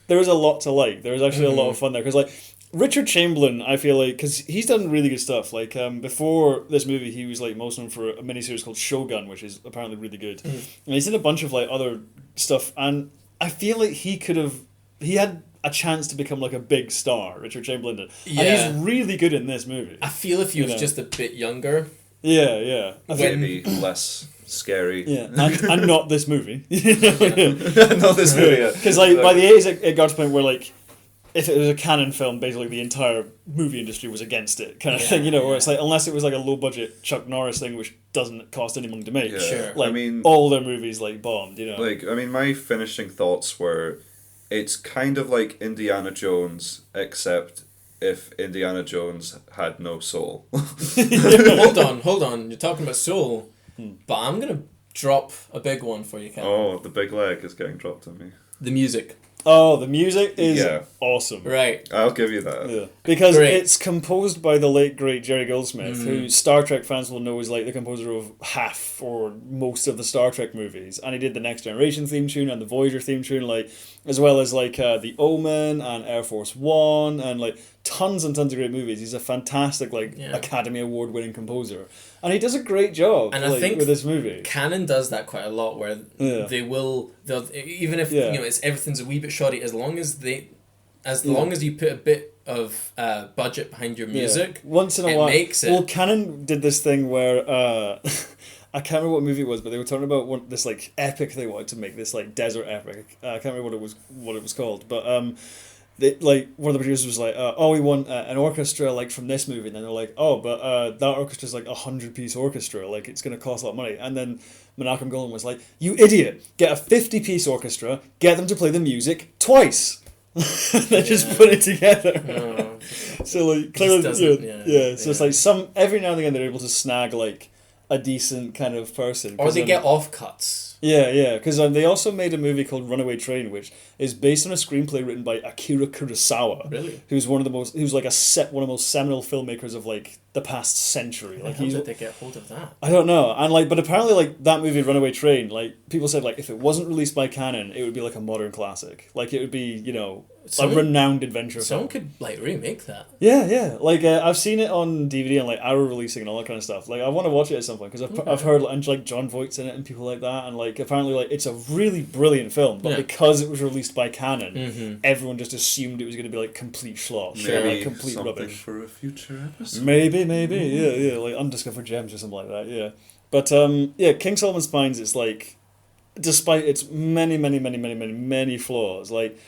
there is a lot to like. There is actually a lot of fun there because like Richard Chamberlain, I feel like, because he's done really good stuff. Like before this movie, he was like most known for a miniseries called Shogun, which is apparently really good. And he's done a bunch of like other stuff, and I feel like he had a chance to become like a big star, Richard Chamberlain did. And he's really good in this movie. I feel if he was just a bit younger. Yeah. Maybe less scary. Yeah, and not this movie. Not this movie, yeah. Because like by the 80s, it got to the point where like, if it was a Canon film, basically the entire movie industry was against it, kind of thing, where it's like, unless it was like a low budget Chuck Norris thing, which doesn't cost any money to make. Yeah. Sure. Like, I mean, all their movies like bombed, Like, I mean, my finishing thoughts were, it's kind of like Indiana Jones, except if Indiana Jones had no soul. Hold on. You're talking about soul, but I'm gonna drop a big one for you, Cam. Oh, the big leg is getting dropped on me. The music. Oh, the music is awesome. Right. I'll give you that. Yeah. Because it's composed by the late, great Jerry Goldsmith, who Star Trek fans will know is like the composer of half or most of the Star Trek movies. And he did the Next Generation theme tune and the Voyager theme tune, like, as well as like The Omen and Air Force One and like tons and tons of great movies. He's a fantastic Academy Award winning composer. And he does a great job and I think with this movie. Canon does that quite a lot, where they'll even if it's everything's a wee bit shoddy, as long as you put a bit of budget behind your music, once in a while makes it. Well, Canon did this thing where I can't remember what movie it was, but they were talking about this like epic they wanted to make, this like desert epic. I can't remember what it was called, but they, like one of the producers was like, we want an orchestra like from this movie, and then they're like, but that orchestra's like 100-piece orchestra, like it's gonna cost a lot of money. And then Menachem Golan was like, you idiot, get a 50-piece orchestra, get them to play the music twice. They just put it together. So like clearly, so it's like every now and again they're able to snag like a decent kind of person, or they get offcuts. Yeah, because they also made a movie called Runaway Train, which is based on a screenplay written by Akira Kurosawa. Really? Who's one of the most seminal filmmakers of like the past century. Like, how did they get hold of that? I don't know. And like, but apparently like that movie Runaway Train, like people said like if it wasn't released by Canon, it would be like a modern classic. Like it would be, a renowned adventure film. Someone could like remake that. Yeah. Like I've seen it on DVD and like Arrow releasing and all that kind of stuff. Like I want to watch it at some point because I've heard and like John Voight's in it and people like that, and like apparently like it's a really brilliant film, but because it was released by Canon, everyone just assumed it was going to be like complete schlop, maybe like complete rubbish for a future episode. Maybe, yeah, like undiscovered gems or something like that. Yeah, but King Solomon's Mines, it's like, despite its many flaws, like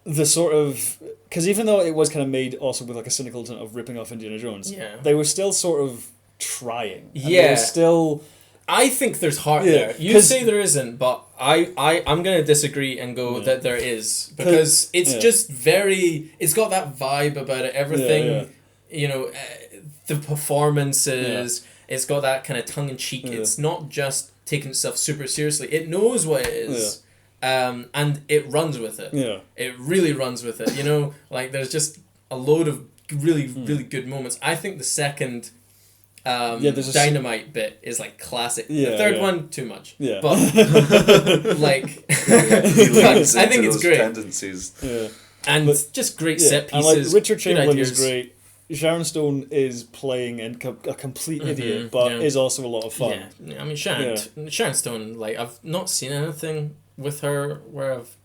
the sort of, because even though it was kind of made also with like a cynical intent of ripping off Indiana Jones, they were still sort of trying. They were still. I think there's heart there. You say there isn't, but I'm going to disagree and go that there is, because it's just it's got that vibe about it. Everything, the performances. It's got that kind of tongue in cheek. It's not just taking itself super seriously. It knows what it is, and it runs with it. Yeah. It really runs with it. You know, like there's just a load of really good moments. I think the second there's dynamite bit is like classic. Yeah, the third yeah. one too much. Yeah. But like He leans I think into it's those great. tendencies. Yeah. And But- just great Yeah. set And pieces. like Richard good Chamberlain ideas. is great. Sharon Stone is playing a complete idiot, but is also a lot of fun. Yeah, I mean Sharon Stone. Like I've not seen anything with her where I've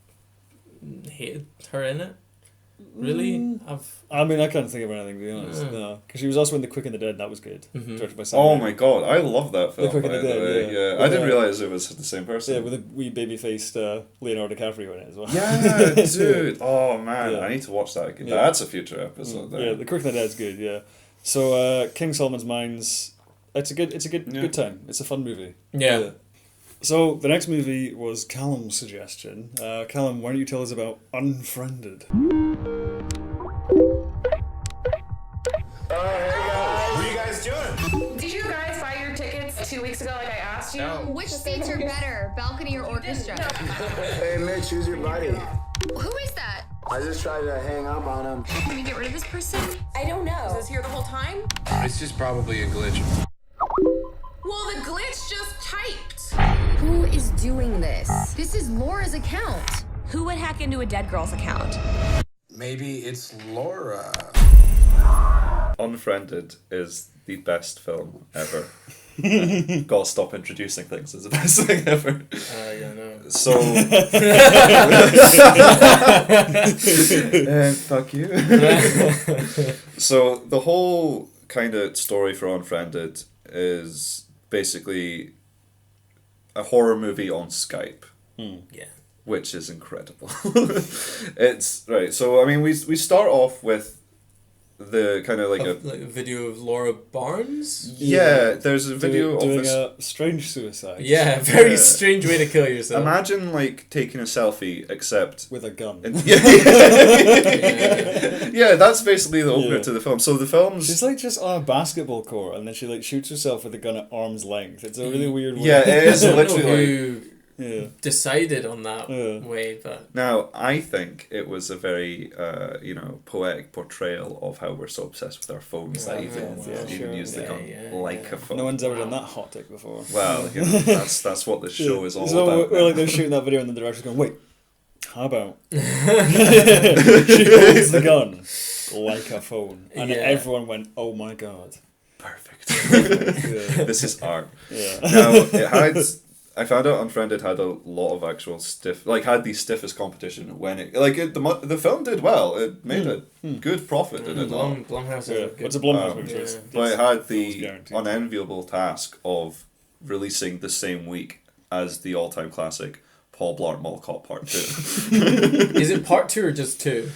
hated her in it. Really, I mean, I can't think of anything, to be honest. No, because she was also in The Quick and the Dead. That was good. Directed by Sam Oh Raimi. my god, I love that film. Quick and by the the Dead, way. yeah. I didn't realize it was the same person. Yeah, with a wee baby-faced Leonardo DiCaprio in it as well. Yeah, dude. Oh man, Yeah. I need to watch that again. Yeah. That's a future episode. There. Yeah, The Quick and the Dead's good. Yeah. So King Solomon's Mines. It's a good time. It's a fun movie. Yeah. So the next movie was Callum's suggestion. Callum, why don't you tell us about Unfriended? What are you guys doing? Did you guys buy your tickets 2 weeks ago like I asked you? Which seats are better, balcony or orchestra? Hey, Mitch, who's your buddy? Who is that? I just tried to hang up on him. Can we get rid of this person? I don't know. Was this here the whole time? It's just probably a glitch. Well, the glitch just typed. Who is doing this? This is Laura's account. Who would hack into a dead girl's account? Maybe it's Laura. Unfriended is the best film ever. Gotta stop introducing things as the best thing ever. Yeah, no. So, fuck you. So the whole kind of story for Unfriended is basically a horror movie on Skype. Yeah. Which is incredible. It's right. So I mean, we start off with the kind of like a video of Laura Barnes. Yeah, there's a video doing of this. a strange suicide. Yeah, very strange way to kill yourself. Imagine like taking a selfie, except with a gun. Yeah, that's basically the opener to the film. So the film's she's like just on a basketball court, and then she like shoots herself with a gun at arm's length. It's a really weird way. Yeah, it is I don't know literally. who decided on that way, but Now, I think it was a very, poetic portrayal of how we're so obsessed with our phones that even use the gun like a phone. No one's ever done that hot take before. Well, that's what the show is all so about. we're like they're shooting that video, and the director's going, "Wait, how about she holds the gun like a phone?" And everyone went, "Oh my god, perfect! This is art." Yeah. Now it had. I found out Unfriended had a lot of actual had the stiffest competition when the film did well. It made a good profit, did it not? Blumhouse. It's a Blumhouse movie. But it had the unenviable task of releasing the same week as the all-time classic Paul Blart Mall Cop Part 2. Is it Part 2 or just 2?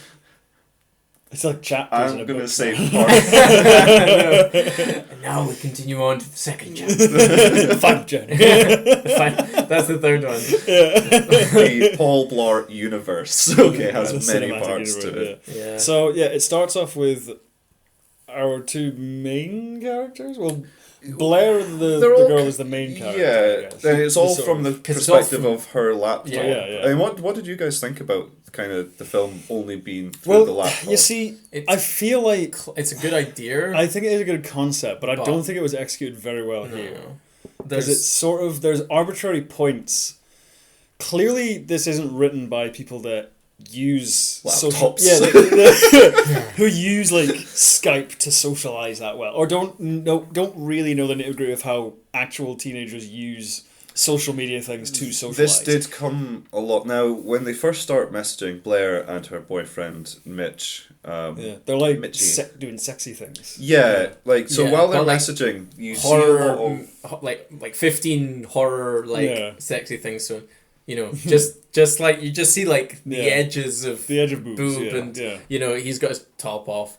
It's like chapters. I'm gonna say part. And now we continue on to the second chapter. Fun journey. That's the third one. The Paul Blart universe. Okay, has many parts to it. Yeah. So it starts off with our two main characters. Well, Blair, the girl, is the main character. Yeah, it's all from the perspective of her laptop. Yeah. I mean, what did you guys think about kind of the film only being through the laptop? You see, I feel like it's a good idea. I think it is a good concept, but I don't think it was executed very well here. Because it's sort of there's arbitrary points. Clearly, this isn't written by people that use laptops. Who use like Skype to socialize that well, or don't really know the nitty-gritty of how actual teenagers use social media things to socialize. This did come a lot. Now, when they first start messaging, Blair and her boyfriend Mitch, they're like doing sexy things. While they're messaging, you horror, see a lot of like 15 horror sexy things. So just like you just see like the edges of the edge of boobs, and he's got his top off.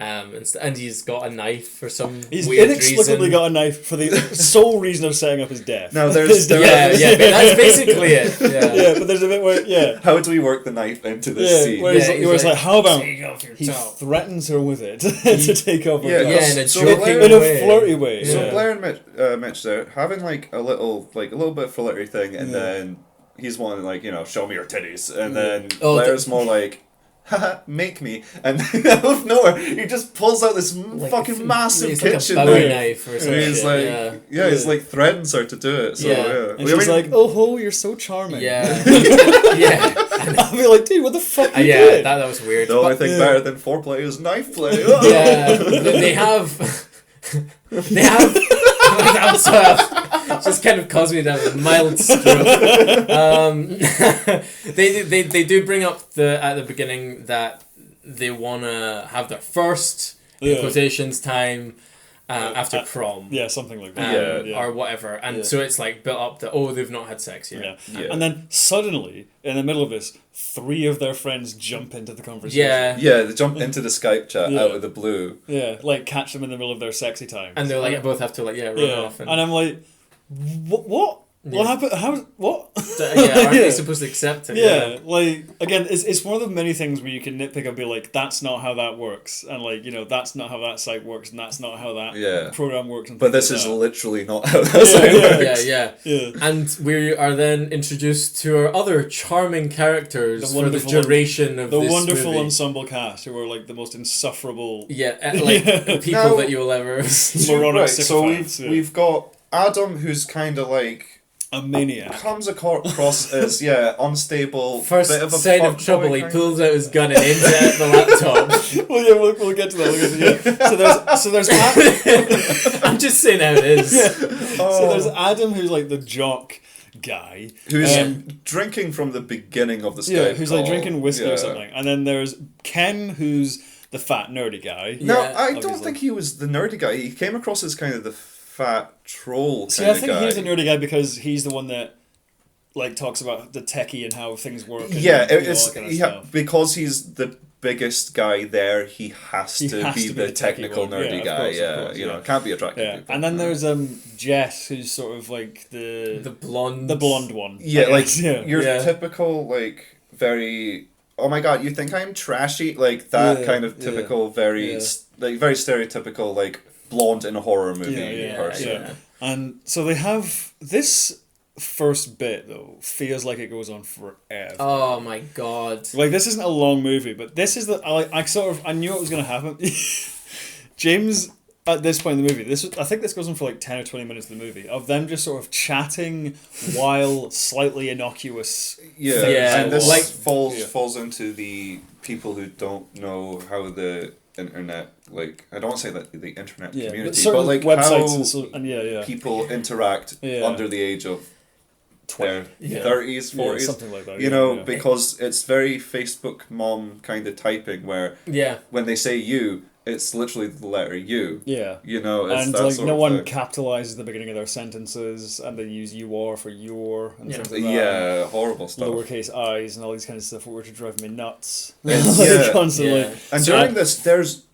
And he's got a knife for some He's weird inexplicably reason. got a knife for the sole reason of setting up his death. Now there's But that's basically it. Yeah. Yeah, but there's a bit where how do we work the knife into this scene? where he's like, how about take off your he top. threatens her with it to take off her Yeah, top. Yeah, in a So joking in a way. flirty way. So yeah. Blair and Mitch there having like a little bit of flirty thing, and then he's wanting like, you know, show me your titties, and then Blair's more like, haha, make me, and out of nowhere he just pulls out this fucking massive it's kitchen like a Bowie knife. knife or And something. he's like, he's like threatens her to do it. So Yeah. And she's like, oh ho, you're so charming. Yeah. Yeah. I'll be like, dude, what the fuck are you Yeah, doing? that was weird. the only But- thing better than foreplay is knife play. Yeah, they have. I'm sorry, it just kind of caused me to have a mild stroke. They do bring up at the beginning that they want to have their first in quotations time after prom. Yeah, something like that. Or whatever. And so it's like built up that, they've not had sex yet. Yeah. And then suddenly, in the middle of this, 3 of their friends jump into the conversation. Yeah. Yeah, they jump into the Skype chat out of the blue. Yeah, like catch them in the middle of their sexy time. And they're like, both have to run off. And I'm like, what? What happened? How? What? Aren't they supposed to accept it? Yeah, like, again, it's one of the many things where you can nitpick and be like, that's not how that works, and like, you know, that's not how that site works, and that's not how that program works. And but this like is that. literally not how that site works. Yeah. And we are then introduced to our other charming characters for the duration of the this wonderful movie. ensemble cast who are like the most insufferable. People Now- that you will ever. Moronic Right, so sycophants, we've got Adam, who's kind of like a maniac. Comes across as unstable. First bit of a sign of fuckboy trouble, he kind pulls out his gun and aims it at the laptop. Well, yeah, we'll get to that. So there's Adam. I'm just saying how it is. So there's Adam, who's like the jock guy, who's drinking from the beginning of the Skype who's call. like drinking whiskey or something, and then there's Ken, who's the fat nerdy guy. No, I don't think he was the nerdy guy. He came across as kind of the fat troll kind See, I of think guy. he's the nerdy guy because he's the one that like talks about the techie and how things work. And, Yeah, you know, it's all that kind of stuff. because he's the biggest guy there. He has to be the techie technical one. nerdy Of guy. course, You know, can't be attracted to people. And then there's Jess, who's sort of like the blonde one. Yeah, I like guess, yeah. your typical like very. Oh my god, you think I'm trashy? Like that kind of typical, very very stereotypical like blonde in a horror movie person. Yeah. And so they have this first bit though feels like it goes on forever. Oh my god! Like this isn't a long movie, but this is the I knew it was going to happen. James at this point in the movie, I think this goes on for like 10 or 20 minutes of the movie of them just sort of chatting while slightly innocuous. And this like falls into the people who don't know how the internet, like I don't want to say that the internet community, but like websites how people interact under the age of their 30s, 40s, something like that. You know, because it's very Facebook mom kind of typing where when they say you, it's literally the letter U. Yeah. You know, it's and that like sort no of one thing. capitalizes the beginning of their sentences, and they use "you are" for "your" and things like that. Yeah, horrible stuff. Lowercase i's and all these kind of stuff were to drive me nuts. It's, Constantly. Yeah. And during this, there's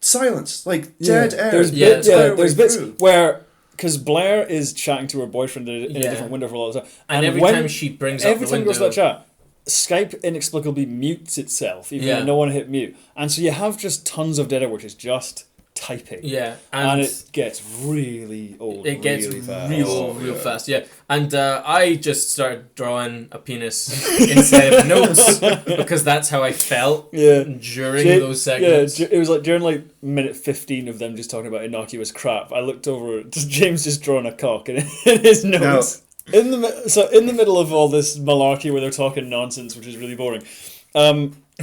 silence, like dead air. There's there's bits where. Because Blair is chatting to her boyfriend in a different window for a lot of time. And every time she brings up the window... Every time goes to that chat, Skype inexplicably mutes itself, even though no one hit mute. And so you have just tons of data which is just typing. Yeah. And it gets really old. It gets real fast, yeah. And I just started drawing a penis instead of notes because that's how I felt during those segments. Yeah, it was like during like minute 15 of them just talking about innocuous crap. I looked over at James just drawing a cock in his notes. In the middle of all this malarkey where they're talking nonsense, which is really boring.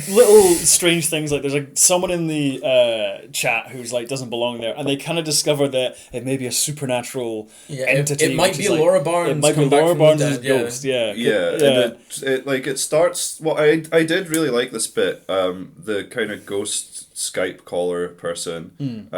Little strange things like there's someone in the chat who's like doesn't belong there, and they kind of discover that it may be a supernatural entity. It might be Laura Barnes. It might be Laura Barnes' ghost. Yeah. And it starts. Well, I did really like this bit. The kind of ghost Skype caller person,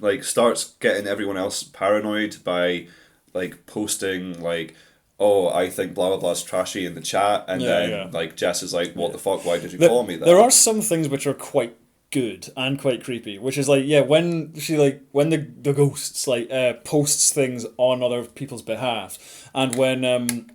like starts getting everyone else paranoid by like posting like, oh, I think blah blah blah's trashy in the chat, and then like Jess is like, what the fuck? Why did you call me that? There are some things which are quite good and quite creepy, which is like, yeah, when the ghosts like posts things on other people's behalf, and when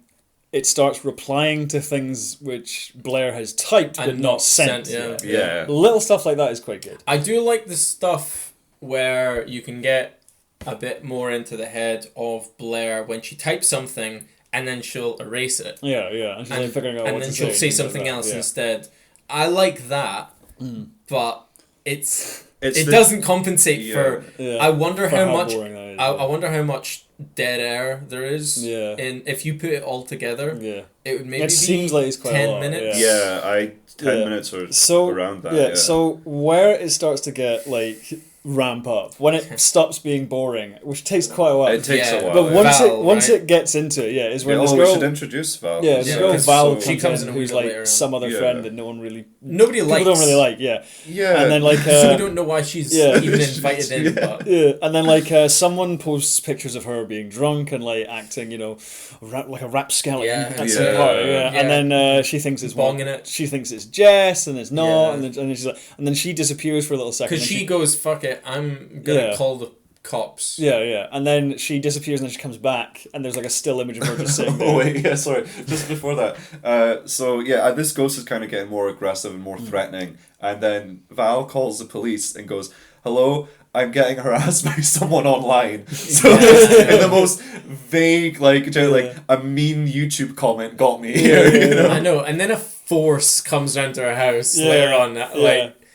it starts replying to things which Blair has typed but not sent. Yeah. Little stuff like that is quite good. I do like the stuff where you can get a bit more into the head of Blair when she types something and then she'll erase it. Yeah, and she's like figuring out what to say. And then she'll say something else instead. I like that, but it doesn't compensate for. I wonder how much. I wonder how much dead air there is. Yeah. In if you put it all together. Yeah. It would maybe It seems like it's quite 10 a lot, minutes. Yeah, 10 minutes or around that. Yeah, so where it starts to get like ramp up when it stops being boring, which takes quite a while. It takes a while. But once Val, it gets into it, is when this we girl should introduce Val. Yeah, this girl Val she comes in in who's like some other friend that nobody likes. People don't really like. Yeah. And then like so we don't know why she's even invited in. But. Yeah, and then like someone posts pictures of her being drunk and like acting, like a rapscallion at some party. And then she thinks it's bonging it. She thinks it's Jess, and it's not, and then she's like, and then she disappears for a little second. Because she goes, "Fuck it, I'm gonna call the cops." Yeah, and then she disappears, and then she comes back, and there's like a still image of her just sitting there. Oh wait, yeah, sorry. Just before that, this ghost is kind of getting more aggressive and more threatening, and then Val calls the police and goes, "Hello, I'm getting harassed by someone online." So in the most vague, like a mean YouTube comment got me here. I know, and then a force comes round to her house later on.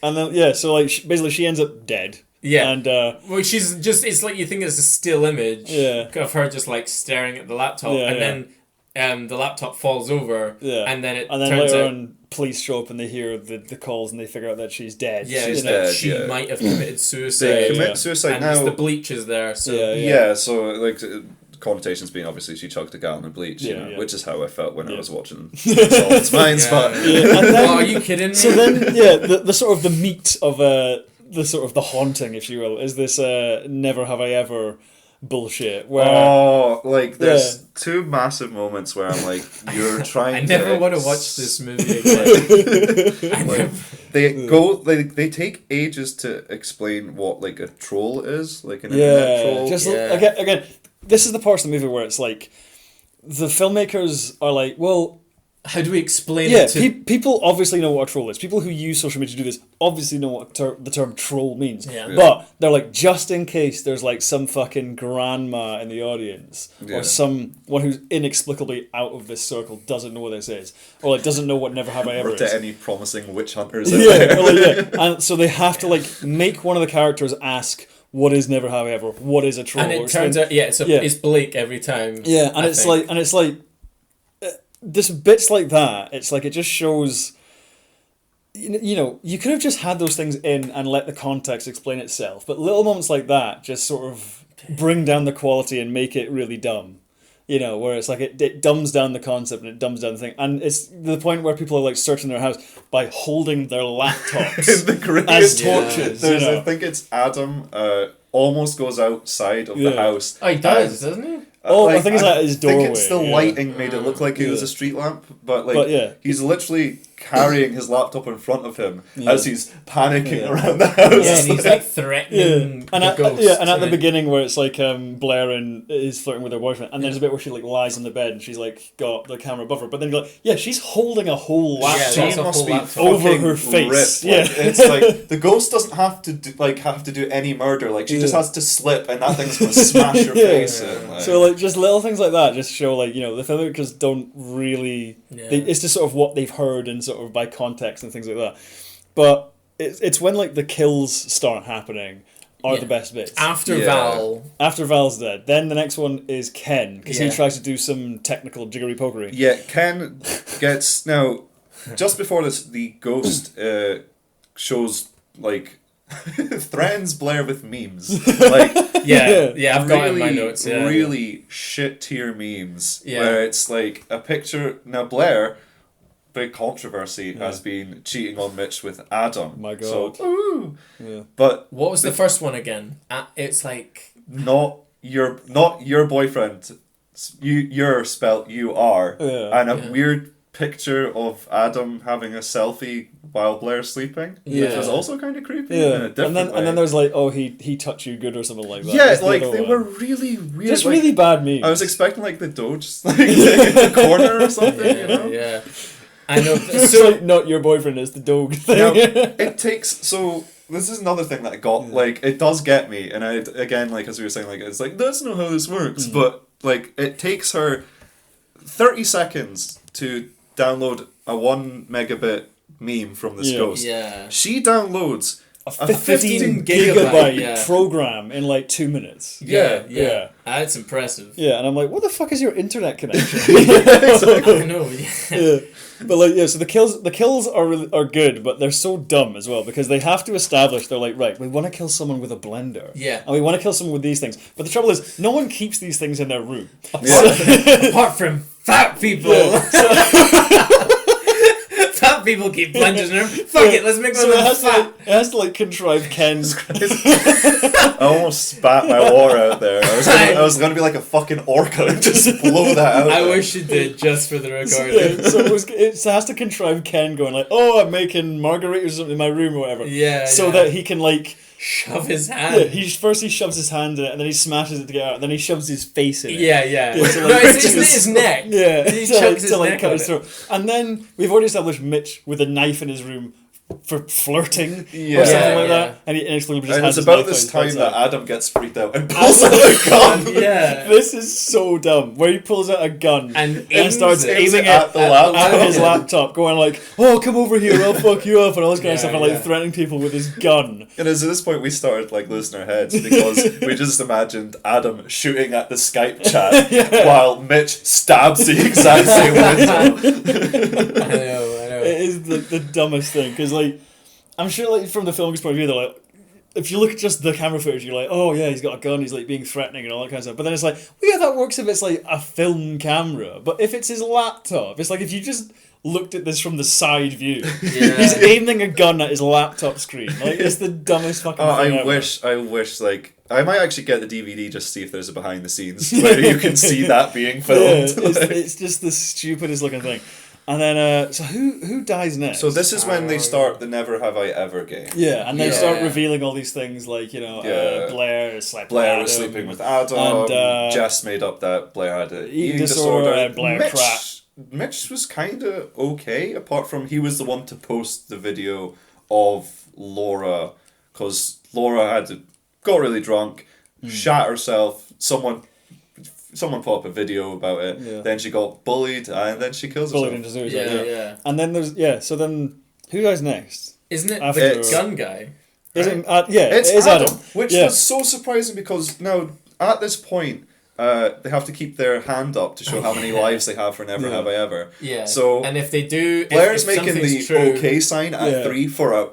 And then so like basically she ends up dead. Yeah, and well, she's just—it's like you think it's a still image of her just like staring at the laptop, and then the laptop falls over, and then turns later out on police show up and they hear the calls and they figure out that she's dead. Yeah, she's dead. She might have committed suicide. They commit suicide and now. The bleach is there, so so like. Connotations being obviously she chugged a gallon of bleach, which is how I felt when I was watching Solid's Minds. But And then, are you kidding me? So then, the sort of the meat of the sort of the haunting, if you will, is this never have I ever bullshit. Where there's two massive moments where I'm like, you're trying. I never want to watch this movie again. They take ages to explain what like a troll is, like an internet troll. Again. This is the part of the movie where it's like the filmmakers are like, well, how do we explain it to... people obviously know what a troll is. People who use social media to do this obviously know what the term troll means. But they're like, just in case there's like some fucking grandma in the audience or someone who's inexplicably out of this circle doesn't know what this is, or like doesn't know what Never Have I Ever or to is. any promising witch hunters out there. And so they have to like make one of the characters ask, what is Never Have I Ever? What is a troll? And it turns out, it's Blake every time. Yeah, and it's like this bits like that. It's like it just shows. You could have just had those things in and let the context explain itself, but little moments like that just sort of bring down the quality and make it really dumb. Where it's like it dumbs down the concept and it dumbs down the thing, and it's the point where people are like searching their house by holding their laptops as torches. I think it's Adam almost goes outside of the house. Oh, he does, doesn't he? I think it's at his doorway. I think it's the lighting made it look like it was a street lamp, but he's literally carrying his laptop in front of him as he's panicking around the house. Yeah, and he's like threatening the ghost. And at the beginning where it's like Blair is flirting with her boyfriend, and there's a bit where she like lies on the bed and she's like got the camera above her, but then you're like, she's holding a whole laptop she must be over her face. It's like the ghost doesn't have to do any murder. Like she just has to slip, and that thing's gonna smash her face in. Like. So like just little things like that just show like the filmmakers don't really. It's just sort of what they've heard and sort of by context and things like that. But it's when like the kills start happening are the best bits. After Val's dead. Then the next one is Ken, because he tries to do some technical jiggery pokery. Yeah, Ken gets now just before this the ghost shows like threatens Blair with memes. Like I've got it in my notes. Really shit tier memes where it's like a picture. Now Blair, big controversy has been cheating on Mitch with Adam. My God. So, but what was the first one again? It's like not your boyfriend. You're spelt you are, and a weird picture of Adam having a selfie while Blair's sleeping, which was also kind of creepy. Yeah, In a different way. and then there's like, oh, he touched you good or something like that. Yeah, That's the like other they one. were really weird. Just like, really bad memes. I was expecting like the Doge like in the corner or something. You know? Yeah. I know. It's So like not your boyfriend, it's the dog thing. Now, it takes so. This is another thing that got like it does get me, and I again like as we were saying like it's like that's not how this works, but like it takes her 30 seconds to download a 1 megabit meme from this ghost. Yeah. She downloads a 15 gigabyte program in like 2 minutes. Yeah. That's impressive. Yeah, and I'm like, what the fuck is your internet connection? I know. Yeah. But like, yeah, so the kills are good, but they're so dumb as well because they have to establish they're like, right, we want to kill someone with a blender, Yeah. and we want to kill someone with these things. But the trouble is, no one keeps these things in their room. Apart from fat people. Yeah. Fat people keep blenders in their room. Fuck it, let's make one of them fat. It has to like contrive Ken's. I almost spat my war out there. I was gonna be like a fucking orca and just blow that out. I there. wish you did just for the recording. Yeah, so it has to contrive Ken going like, oh, I'm making margaritas or something in my room or whatever. Yeah. So that he can like shove his hand. Yeah, first he shoves his hand in it, and then he smashes it to get out, and then he shoves his face in it. Yeah. So No, it's his neck. Yeah, He chucks his neck cut on his throat. And then we've already established Mitch with a knife in his room for flirting or something like that, and he inexplicably just and has it's his about knife this out time his that outside. Adam gets freaked out and pulls out a gun. Yeah. This is so dumb. Where he pulls out a gun and starts aiming it at his laptop, going like, "Oh, come over here, I'll fuck you up," and all this kind of stuff, and like threatening people with his gun. And at this point, we started like losing our heads because we just imagined Adam shooting at the Skype chat while Mitch stabs the exact same window. I know. It is the dumbest thing because like I'm sure like from the film's point of view, they're like, if you look at just the camera footage, you're like, oh yeah, he's got a gun, he's like being threatening and all that kind of stuff. But then it's like, well, yeah, that works if it's like a film camera. But if it's his laptop, it's like if you just looked at this from the side view, he's aiming a gun at his laptop screen. Like it's the dumbest fucking thing ever. I wish like I might actually get the DVD just to see if there's a behind the scenes where you can see that being filmed. Yeah, it's just the stupidest looking thing. And then, so who dies next? So this is when they start the Never Have I Ever game. Yeah, and they start revealing all these things like, you know, Blair slept with Adam. Was sleeping with Adam, and Jess made up that Blair had an eating disorder. And Blair Mitch was kind of okay, apart from he was the one to post the video of Laura, because Laura got really drunk, shat herself, someone put up a video about it. Then she got bullied, and then she kills herself. Into suicide. Yeah. And then there's so then who dies next? Isn't it the gun guy? Is it? It's Adam. Which was so surprising because now at this point they have to keep their hand up to show how many lives they have for Never Have I Ever. Yeah. So and if they do, Blair's if making the true, okay sign at 3 for a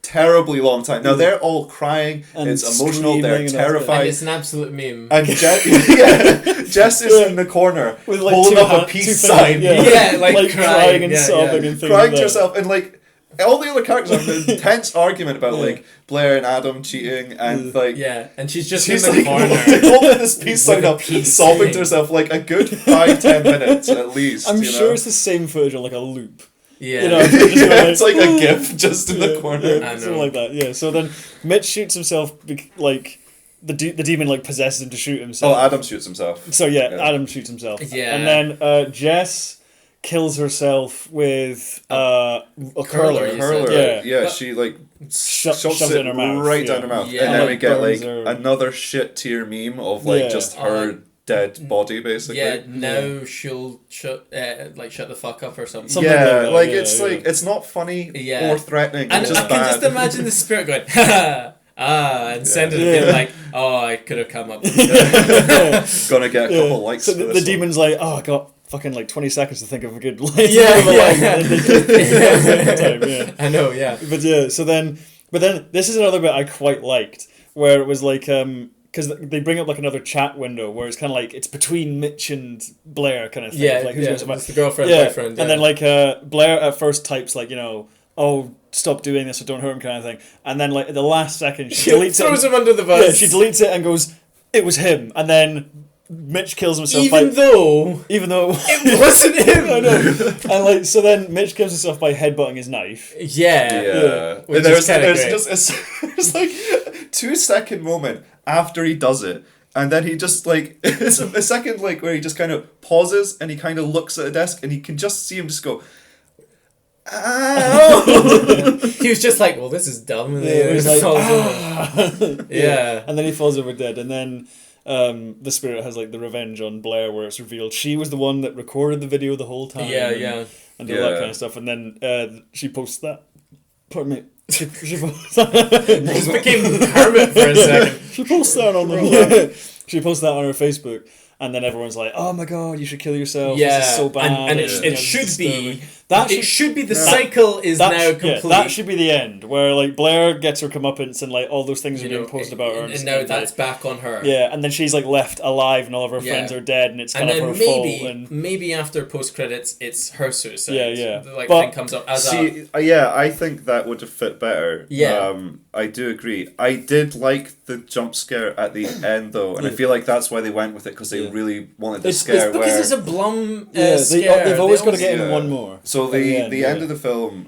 terribly long time. Now they're all crying, and it's emotional, they're terrified. And it's an absolute meme. And Jess is in the corner with like holding up a peace sign. Like crying and sobbing and things crying like to herself, and like all the other characters have an intense argument about like Blair and Adam cheating, and like and she's just in the corner holding this peace sign up, sobbing to herself like a good 5-10 minutes at least. I'm sure it's the same footage on like a loop. Yeah, you know, it's like a GIF just in the corner, something like that. Yeah. So then Mitch shoots himself, like the demon like possesses him to shoot himself. Oh, Adam shoots himself. So Adam shoots himself. Yeah, and then Jess kills herself with a curler. Yeah, she like shoves it in her mouth, right down her mouth, and then we get like another shit tier meme of like just her dead body basically. Yeah, now she'll shut the fuck up or something. It's not funny or threatening. And it's just I can just imagine the spirit going, and sending it like, oh, I could have come up with that. Gonna get a couple likes. So for the demon's like, oh, I got fucking like 20 seconds to think of a good line. I know, yeah. But then this is another bit I quite liked, where it was like, because they bring up like another chat window where it's kind of like it's between Mitch and Blair kind of thing. Yeah, like, who's it's the girlfriend, boyfriend. Yeah. And then like Blair at first types like, you know, oh, stop doing this or don't hurt him kind of thing. And then like at the last second she deletes throws it. Him under the bus. Yeah, she deletes it and goes, it was him. And then Mitch kills himself even though it wasn't him. I know. And like, so then Mitch kills himself by headbutting his knife. Yeah. And there's just it's like 2-second moment after he does it, and then he just like it's a second like where he just kind of pauses and he kind of looks at a desk and he can just see him just go. Ow! He was just like, well, this is dumb. And Yeah, he was like, yeah. And then he falls over dead, and then the spirit has like the revenge on Blair, where it's revealed she was the one that recorded the video the whole time. And all that kind of stuff. And then she posts that. Pardon me. She posts that. Just became Kermit for a second. She posts that on She posts that on her Facebook. And then everyone's like, "Oh my god, you should kill yourself. Yeah, this is so bad." And it should be. It should be the cycle is now complete. Yeah, that should be the end, where like Blair gets her comeuppance and like all those things are being posted about her, and now that's back on her. Yeah, and then she's like left alive, and all of her friends are dead, and it's kind of her fault. And maybe after post credits, it's her suicide. Yeah. Like thing comes up as I think that would have fit better. Yeah. I do agree. I did like the jump scare at the end though, and I feel like that's why they went with it, because they really wanted the scare. It's because it's a Blum scare. They've always got to get in one more. So the end of the film,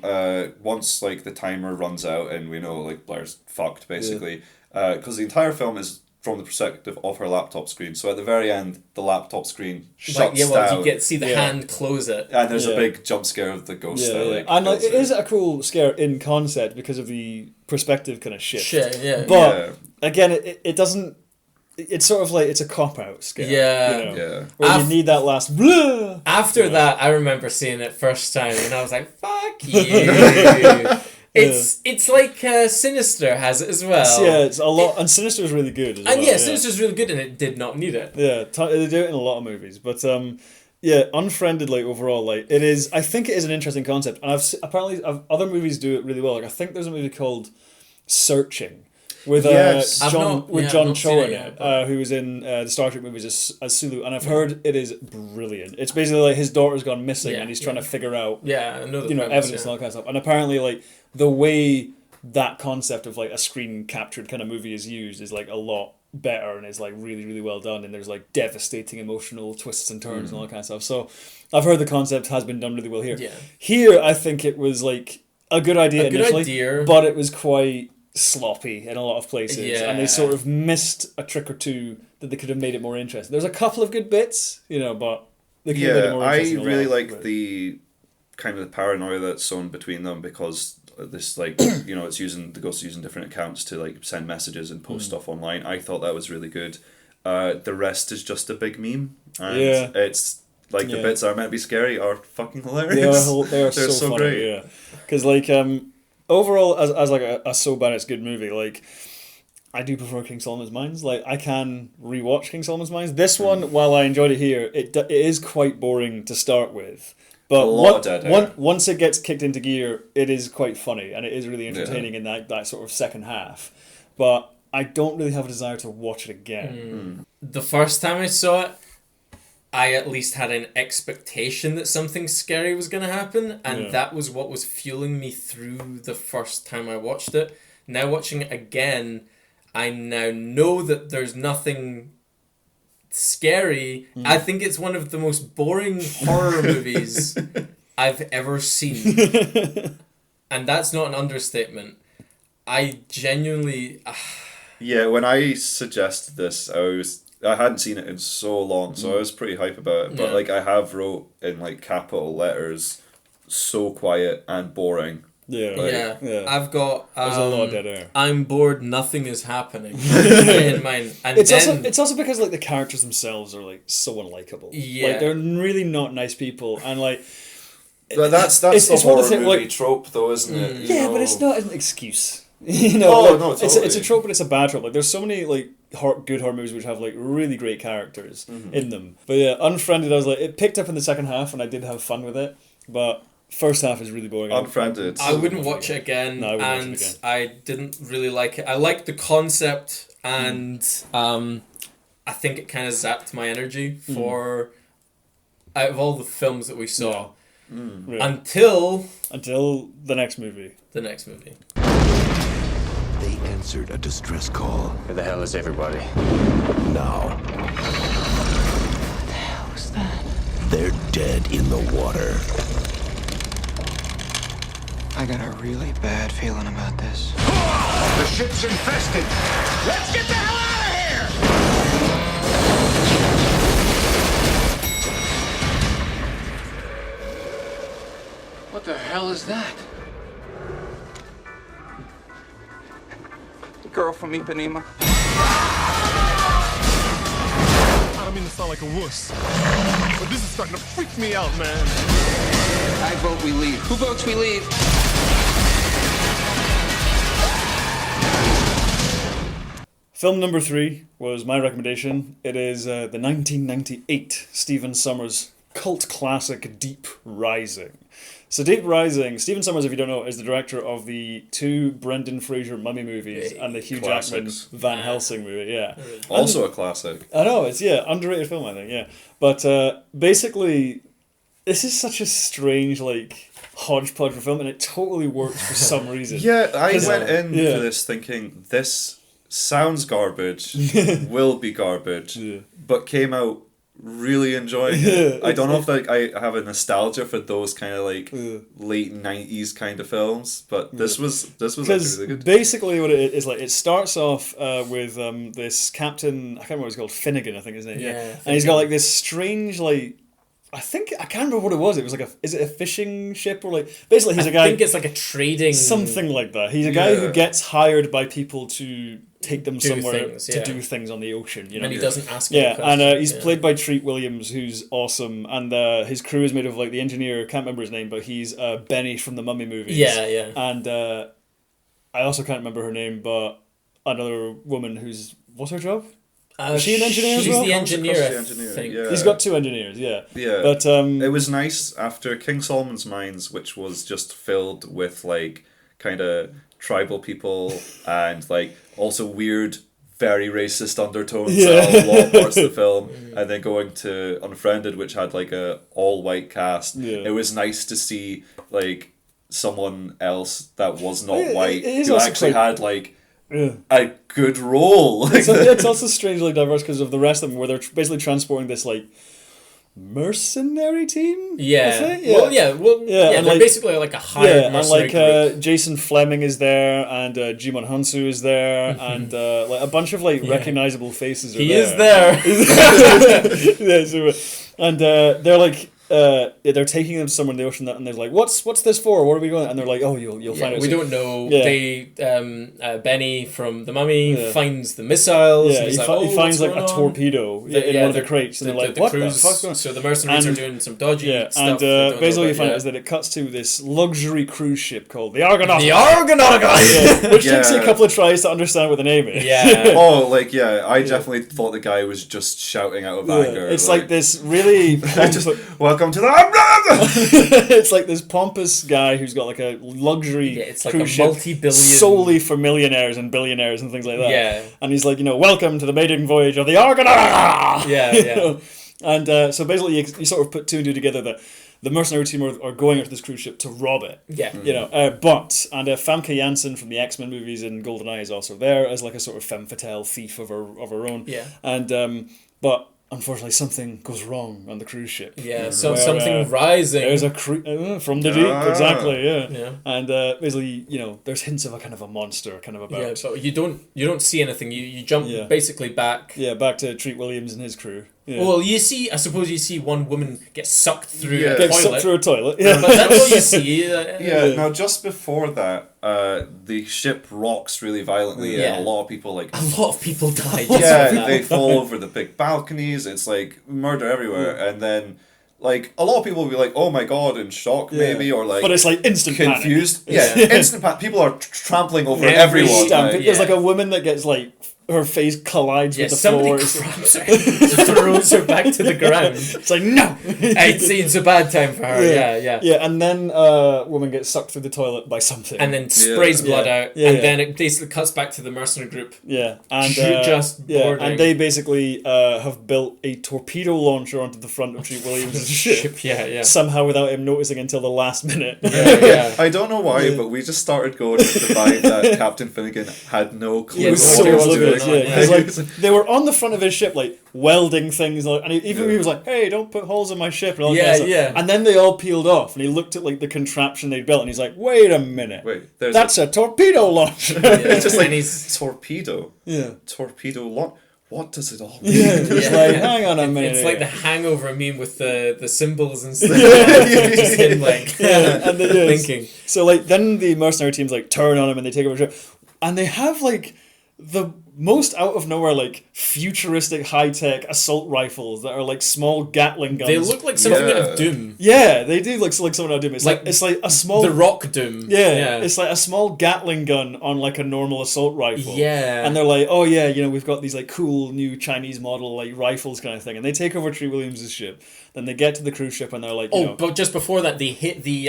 once like the timer runs out and we know like Blair's fucked basically, because the entire film is from the perspective of her laptop screen. So at the very end, the laptop screen shuts down. You get to see the hand close it, and there's a big jump scare of the ghost. And like, it is a cool scare in concept because of the perspective kind of shift. But again, it doesn't. It's sort of like it's a cop-out scare. Where you need that last blah. After that, I remember seeing it first time and I was like, fuck you. It's like Sinister has it as well. Yeah, it's a lot, and Sinister is really good as well. And Sinister's really good and it did not need it. Yeah, they do it in a lot of movies, but Unfriended, like overall, like it is. I think it is an interesting concept, and other movies do it really well. Like I think there's a movie called Searching. With John Cho in it, who was in the Star Trek movies as Sulu, and I've heard it is brilliant. It's basically like his daughter's gone missing, and he's trying to figure out, evidence and all that kind of stuff. And apparently, like the way that concept of like a screen captured kind of movie is used is like a lot better and is like really, really well done. And there's like devastating emotional twists and turns and all that kind of stuff. So I've heard the concept has been done really well here. Yeah. Here, I think it was like a good idea initially, but it was quite sloppy in a lot of places, and they sort of missed a trick or two that they could have made it more interesting. There's a couple of good bits, but they could have made it more interesting. I really like the kind of the paranoia that's sown between them, because this like it's using the ghost using different accounts to like send messages and post stuff online. I thought that was really good. The rest is just a big meme, and it's like the bits that are meant to be scary are fucking hilarious. They are so funny, great. Because like overall, as like a so bad it's good movie, like I do prefer King Solomon's Mines. Like I can rewatch King Solomon's Mines. This one, while I enjoyed it here, it is quite boring to start with. But once it gets kicked into gear, it is quite funny and it is really entertaining in that sort of second half. But I don't really have a desire to watch it again. The first time I saw it, I at least had an expectation that something scary was going to happen, and that was what was fueling me through the first time I watched it. Now watching it again, I now know that there's nothing scary. I think it's one of the most boring horror movies I've ever seen. And that's not an understatement. I genuinely... when I suggested this, I hadn't seen it in so long, so I was pretty hype about it. But like I have wrote in like capital letters, so quiet and boring. I've got there's a lot of dead air. I'm bored, nothing is happening in mine. And it's also because like the characters themselves are like so unlikable. Like they're really not nice people, and like that's the horror movie trope though, isn't it? But it's not an excuse. Totally. It's a trope, but it's a bad trope. Like there's so many like good horror movies which have like really great characters in them. But Unfriended, I was like, it picked up in the second half and I did have fun with it, but first half is really boring. Unfriended, I wouldn't watch it again. No, I wouldn't watch it again. I didn't really like it. I liked the concept, and I think it kind of zapped my energy for out of all the films that we saw until the next movie. They answered a distress call. Where the hell is everybody? Now, in the water. I got a really bad feeling about this. The ship's infested. Let's get the hell out of here! What the hell is that? The girl from Ipanema. I don't mean to sound like a wuss, but this is starting to freak me out, man. I vote we leave. Who votes we leave? Film number 3 was my recommendation. It is the 1998 Stephen Sommers cult classic Deep Rising. So Deep Rising, Stephen Sommers, if you don't know, is the director of the 2 Brendan Fraser Mummy movies and the Hugh Jackman Van Helsing movie, yeah. Also a classic. I know, it's, underrated film, I think, yeah. But basically, this is such a strange, hodgepodge of a film, and it totally works for some reason. Yeah, I went into this thinking, this sounds garbage, will be garbage, but came out really enjoying it. I don't know if I have a nostalgia for those kind of late 90s kind of films, but this was actually really good. Basically what it is, it starts off with this captain, I can't remember what he's called, Finnegan I think his name, and he's got this strange I can't remember what it was. It was is it a fishing ship or basically he's a guy. I think it's a trading. Something like that. He's a guy who gets hired by people to take them somewhere to do things on the ocean. You know? And he doesn't ask. And he's played by Treat Williams, who's awesome, and his crew is made of the engineer. Can't remember his name, but he's Benny from the Mummy movies. Yeah. And I also can't remember her name, but another woman who's what's her job? Is she an engineer as well? She's the engineer, I think. Yeah. He's got 2 engineers, yeah. Yeah. But it was nice after King Solomon's Mines, which was just filled with kind of tribal people and also weird, very racist undertones in a lot of parts of the film, and then going to Unfriended, which had a all-white cast. It was nice to see someone else that was not white who actually had a good role. It's also strangely diverse because of the rest of them, where they're basically transporting this mercenary team. Yeah. They're basically a hired mercenary group. Jason Fleming is there, and Jimon Hansu is there, and a bunch of recognizable faces are there. He is there. And they're taking them somewhere in the ocean, and they're like, "What's this for? What are we going?" And they're like, "Oh, you'll find out." We don't know. Yeah. Benny from the Mummy finds the missiles. Yeah, he finds a torpedo in one of the crates, and they're like, "What the fuck's going on?" So the mercenaries are doing some dodgy stuff. And basically, you find out is that it cuts to this luxury cruise ship called the Argonautica. The Argonautica, which takes you a couple of tries to understand what the name is. Yeah. I definitely thought the guy was just shouting out of anger. It's this really. Welcome to the. It's this pompous guy who's got a luxury it's cruise a ship multi-billion solely for millionaires and billionaires and things like that. Yeah. And he's welcome to the maiden voyage of the Argonautica. Yeah. And so basically you sort of put 2 and 2 together that the mercenary team are going onto this cruise ship to rob it. Yeah. Famke Janssen from the X-Men movies and GoldenEye is also there as a sort of femme fatale thief of her own. Yeah. And but unfortunately, something goes wrong on the cruise ship. Yeah, something rising. There's a from the deep, exactly. Yeah. And basically, there's hints of a kind of a monster, kind of about. Yeah, but you don't see anything. You jump basically back. Yeah, back to Treat Williams and his crew. Yeah. Well, I suppose you see one woman get sucked through a toilet. Sucked through a toilet. Yeah, but that's all you see. Now just before that, the ship rocks really violently, and a lot of people a lot of people die. They fall over the big balconies. It's murder everywhere, and then. A lot of people will be like, "Oh my god," in shock, maybe, or but it's instant confused. Panic. Yeah, instant panic. People are trampling over everyone. There's a woman that gets her face collides with the floor. Grabs her, throws her back to the ground. It's no. It's a bad time for her. Yeah. And then a woman gets sucked through the toilet by something, and then sprays blood out, and then it basically cuts back to the mercenary group. Yeah, and boarding. and they basically have built a torpedo launcher onto the front of Treat Williams' ship. Yeah. Somehow without him noticing until the last minute. Yeah. I don't know why, but we just started going with the vibe that Captain Finnegan had no clue what he was doing. going on. Because like they were on the front of his ship, like welding things, like, and he was like, "Hey, don't put holes in my ship." And all that kind of stuff. Yeah. And then they all peeled off, and he looked at like the contraption they'd built, and he's like, "Wait a minute, that's a torpedo launcher." It's just like torpedo. Yeah, torpedo launch. What does it all mean? It's like, hang on a minute. It's like the Hangover meme with the symbols and stuff. Just him like thinking. So like then the mercenary teams like turn on him and they take over the ship, and they have like the most out of nowhere like futuristic high tech assault rifles that are like small Gatling guns. They look like something out of Doom. Yeah, they do look like something out of Doom. It's like a small The Rock Doom. Yeah, it's like a small Gatling gun on like a normal assault rifle. Yeah, and they're like, oh yeah, we've got these like cool new Chinese model like rifles kind of thing, and they take over Treat Williams' ship. Then they get to the cruise ship and they're like, but just before that, they hit the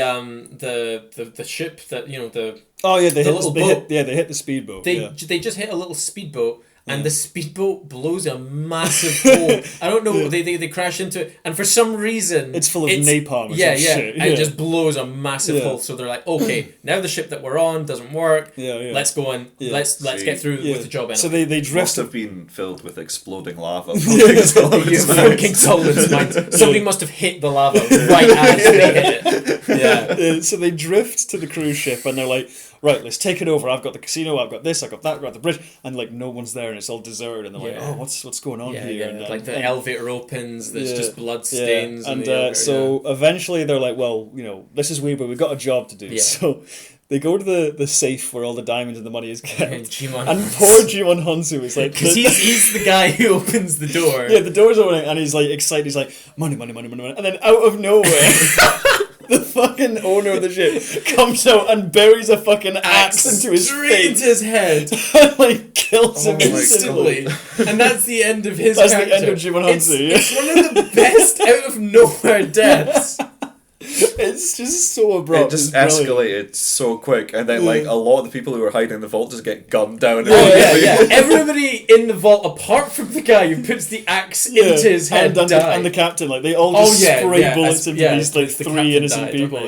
ship that the. Oh yeah, they hit little boat. They hit the speedboat. They just hit a little speedboat. And the speedboat blows a massive hole. I don't know. They crash into it, and for some reason it's full of napalm. Shit. And it just blows a massive hole. So they're like, okay, now the ship that we're on doesn't work. Let's go on. Let's get through with the job. Anyway. So they drift. Must have been filled with exploding lava. From King Solomon's mind. Somebody must have hit the lava right as they hit it. Yeah. So they drift to the cruise ship, and they're like, right, let's take it over. I've got the casino, I've got this, I've got that, I've got the bridge, and like no one's there, and it's all deserted, and they're like, oh, what's going on here? Yeah. And, like the elevator opens, there's just blood stains. And so eventually they're like, well, this is weird, but we've got a job to do. Yeah. So they go to the safe where all the diamonds and the money is kept. And poor Jimon Hansu is like... Because he's the guy who opens the door. Yeah, the door's opening, and he's like excited, he's like, money. And then out of nowhere... the fucking owner of the ship comes out and buries a fucking axe into his face. Into his head. And like kills him instantly. And that's the end of his character. That's the end of Jimon Hansu. It's one of the best out of nowhere deaths. It's just so abrupt. It just escalated so quick, and then like a lot of the people who were hiding in the vault just get gunned down. Everybody in the vault, apart from the guy who puts the axe into his head, and the captain, like they all just spray bullets into these like three innocent people.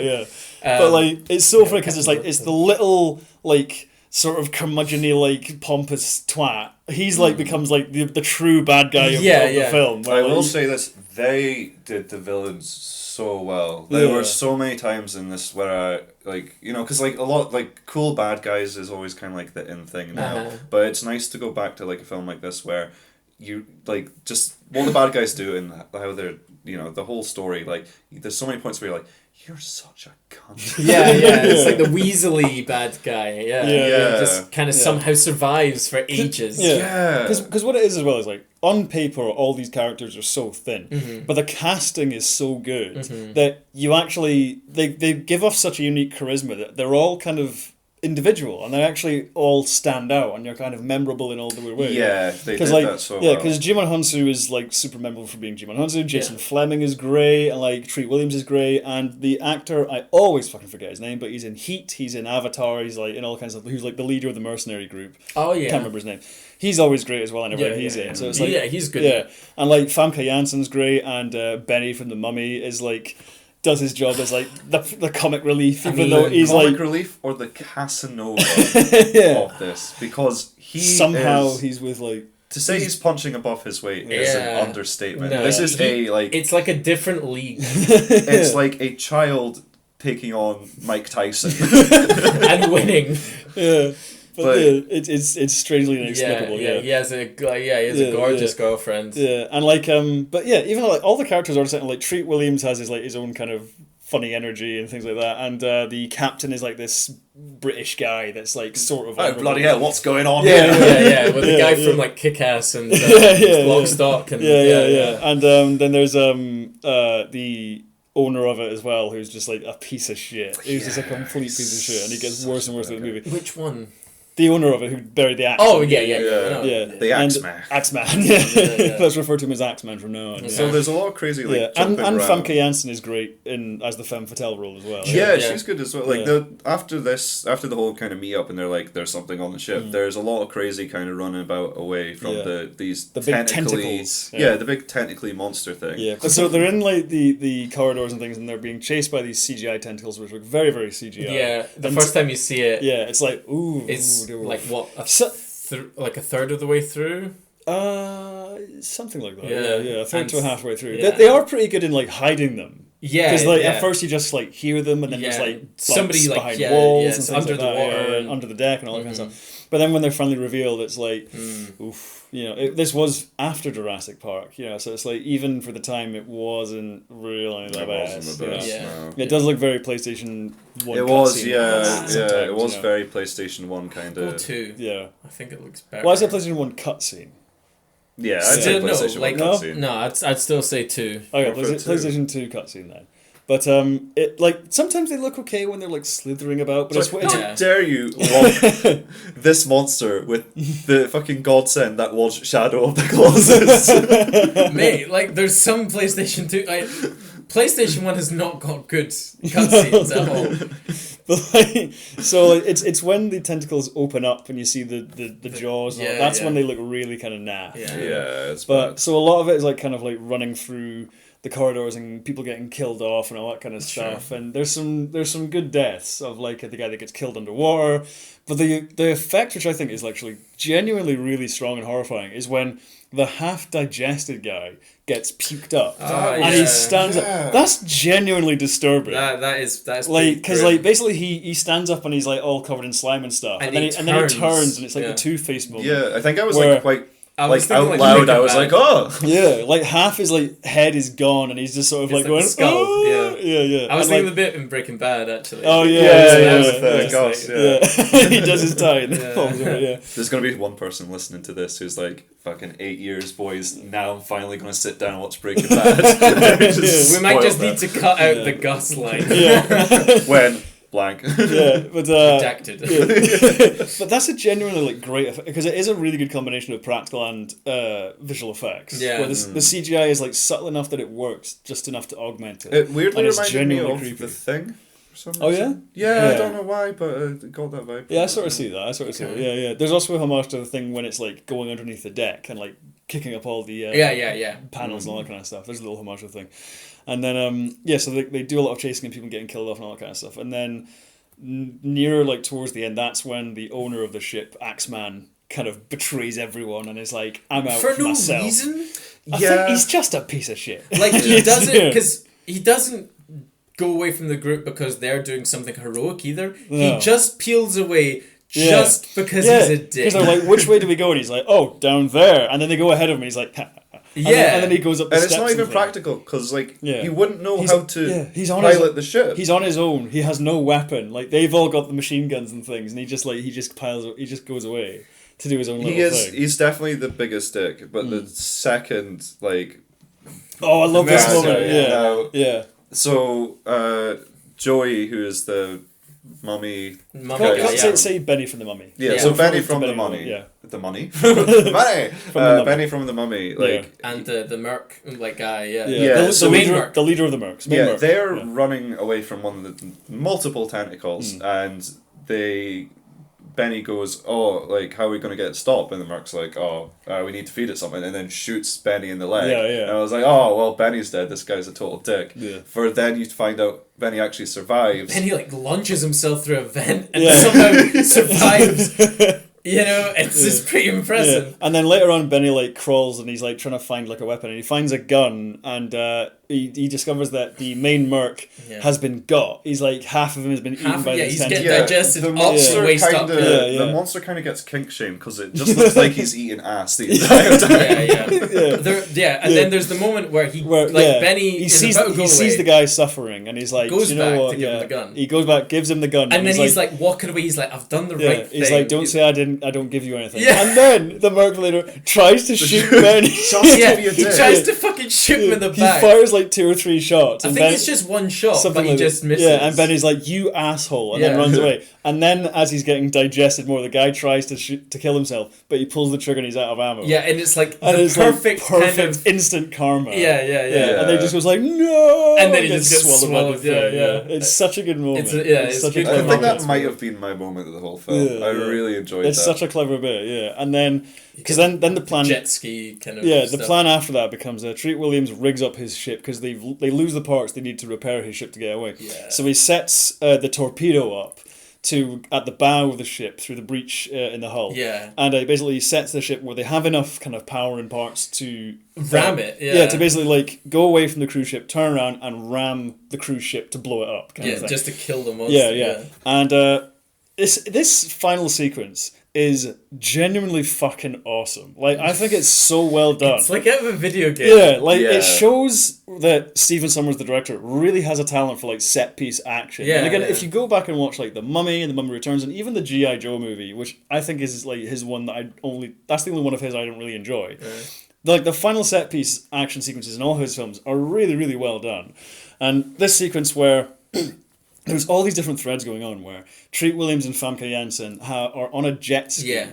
But like it's so funny because it's the little like sort of curmudgeon-y like pompous twat. He's like becomes like the true bad guy of the film. I will say this: they did the villains so well. There were so many times in this where because like a lot like cool bad guys is always kind of like the in thing now, but it's nice to go back to like a film like this where you like just what the bad guys do and how they're the whole story. Like there's so many points where you're like, you're such a cunt. It's like the Weasley bad guy. Just kind of somehow survives for ages. Because what it is as well is like on paper all these characters are so thin, but the casting is so good that you actually they give off such a unique charisma that they're all kind of individual and they actually all stand out and you're kind of memorable in all the way. They did that so well. Because Jimon Hansu is like super memorable for being Jimon Hansu. Jason Fleming is great, and like Treat Williams is great, and the actor I always fucking forget his name, but he's in Heat, he's in Avatar, he's like in all kinds of who's like the leader of the mercenary group. Can't remember his name. He's always great as well in everything he's in. So it's like he's good. And like Famke Janssen's great, and Benny from The Mummy is like does his job as like the comic relief, even though he's comic like relief or the Casanova of this, because he's with like to say he's punching above his weight is an understatement. This is it's like a different league. It's like a child taking on Mike Tyson and winning. But it's strangely inexplicable. He has a gorgeous girlfriend. And like but even like all the characters are certain. Like Treat Williams has his own kind of funny energy and things like that, and the captain is like this British guy that's like sort of bloody hell, what's going on here? With the guy from like Kick-Ass and Lock, Stock and and then there's the owner of it as well, who's just like a piece of shit. He's just a complete piece of shit, and he gets worse and worse with the movie. Which one? The owner of it, who buried the axe. Oh, The Axeman. Axeman, Let's refer to him as Axeman from now on. So there's a lot of crazy, like, and Famke Janssen is great as the femme fatale role as well. She's good as well. Like, after the whole kind of meet-up, and they're like, there's something on the ship, there's a lot of crazy kind of running about away from the big tentacles. The big tentacly monster thing. Yeah, but so they're in, like, the corridors and things, and they're being chased by these CGI tentacles, which look very, very CGI. Yeah, the first time you see it... Yeah, it's like, ooh... Like what? like a third of the way through. Something like that. Yeah. Yeah, a third to halfway through. Yeah. They are pretty good in like hiding them. Yeah, because like yeah. at first you just like hear them, and then there's like bumps somebody like behind walls and it's things under like the that, water and under the deck and all that kind of stuff. But then when they're finally revealed, it's like, oof, you know, this was after Jurassic Park, you know, so it's like even for the time it wasn't really the best. No. It does look very PlayStation 1. It was, cutscene it was you know. very PlayStation 1 kind of. Or 2. Yeah, I think it looks better. Why is it PlayStation 1 cutscene? Yeah, I'd say PlayStation 1 cutscene. No, I'd still say 2. Okay, PlayStation 2 cutscene then. But it like sometimes they look okay when they're like slithering about, but so how dare you lump this monster with the fucking godsend that was Shadow of the Colossus? Mate, like there's some PlayStation 2. PlayStation 1 has not got good cutscenes at all. But like, so like, it's when the tentacles open up and you see the jaws. And all, that's when they look really kind of naff. Yeah, it's but bad. so a lot of it is like kind of like running through the corridors and people getting killed off and all that kind of stuff. And there's some good deaths of like the guy that gets killed underwater. But the effect, which I think is actually genuinely really strong and horrifying, is when the half-digested guy gets puked up and he stands up. That's genuinely disturbing. That is like because like basically he stands up and he's like all covered in slime and stuff, and then he turns and it's like the Two-Face moment. Yeah, I think I was like quite. Like out like loud, I was like, "Oh, yeah!" Like half his like head is gone, and he's just sort of like going, skull. Oh! yeah. I was thinking the bit in Breaking Bad actually. Oh yeah. He does his tie and then falls over. Yeah. There's gonna be one person listening to this who's like, "Fucking 8 years, boys. Now I'm finally gonna sit down and watch Breaking Bad." We might just need to cut out the Gus line. When. Blank. Yeah, but redacted. But that's a genuinely like great effect, because it is a really good combination of practical and visual effects. Yeah, where the CGI is like subtle enough that it works, just enough to augment it. It weirdly reminded me of creepy. The Thing. For some Oh reason. Yeah, I don't know why, but it got that vibe. Yeah, I sort of see that. See it. Yeah. There's also a homage to the Thing when it's like going underneath the deck and like kicking up all the panels and all that kind of stuff. There's a little homage to the Thing. And then, so they do a lot of chasing and people getting killed off and all that kind of stuff. And then nearer, like, towards the end, that's when the owner of the ship, Axeman, kind of betrays everyone and is like, I'm out for myself. Reason? I think he's just a piece of shit. Like, he doesn't, because he doesn't go away from the group because they're doing something heroic either. No. He just peels away just because he's a dick. Because they're like, which way do we go? And he's like, oh, down there. And then they go ahead of him and he's like, and then he goes up the steps. And it's not even practical, because he wouldn't know how to pilot the ship. He's on his own. He has no weapon. Like, they've all got the machine guns and things, and he just goes away to do his own little thing. He's definitely the biggest dick, but the second, like... Oh, I love this moment. Yeah. So, Joey, who is the mummy... Say Benny from the Mummy. Yeah, so Benny from the Mummy. Yeah. The money? Money! Benny from the Mummy. Like, and the Merc guy, the leader of the Mercs. They're running away from one of the multiple tentacles, and Benny goes, oh, like, how are we going to get it stopped? And the Merc's like, we need to feed it something, and then shoots Benny in the leg. And I was like, oh, well, Benny's dead. This guy's a total dick. Yeah. For then you find out Benny actually survives. Benny, like, launches himself through a vent and somehow survives. You know, it's just pretty impressive. Yeah. And then later on, Benny like crawls and he's like trying to find like a weapon, and he finds a gun, and he discovers that the main Merc has been got. He's like half of him has been eaten by the tentacles. Digested. The monster kind of gets kink shamed because it just looks like he's eating ass the entire time. And then there's the moment where Benny sees the guy suffering, and he's like, goes you know back what? to give him the gun. He goes back, gives him the gun, and then he's like walking away. He's like, I've done the right thing. He's like, don't say I don't give you anything. Yeah. And then the Merc leader tries to shoot Benny. He tries to fucking shoot him in the back. He fires like 2 or 3 shots. I think it's just one shot, but he just misses. Yeah, and Benny's like, you asshole, and then runs away. And then as he's getting digested more, the guy tries to kill himself, but he pulls the trigger and he's out of ammo. Yeah, and it's like perfect kind of instant karma. Yeah. And they just goes like, no! And then he just gets swallowed. Yeah. It's such a good moment. It's such a I think that might have been my moment of the whole film. I really enjoyed It's such a clever bit, and then because then the plan jet ski kind of the plan after that becomes Treat Williams rigs up his ship because they lose the parts they need to repair his ship to get away. So he sets the torpedo up at the bow of the ship through the breach in the hull. Yeah. And it basically sets the ship where they have enough kind of power and parts to ram it. Yeah. Yeah, to basically like go away from the cruise ship, turn around and ram the cruise ship to blow it up. Kind of thing. Just to kill the monster. Yeah. And this final sequence is genuinely fucking awesome. Like, I think it's so well done. It's like out of a video game. Yeah, like it shows that Stephen Sommers, the director, really has a talent for like set piece action. Yeah, and again, yeah. if you go back and watch like The Mummy and The Mummy Returns and even the G.I. Joe movie, which I think is like his one that that's the only one of his I don't really enjoy. Like the final set piece action sequences in all his films are really, really well done. And this sequence where there's all these different threads going on where Treat Williams and Famke Janssen are on a jet ski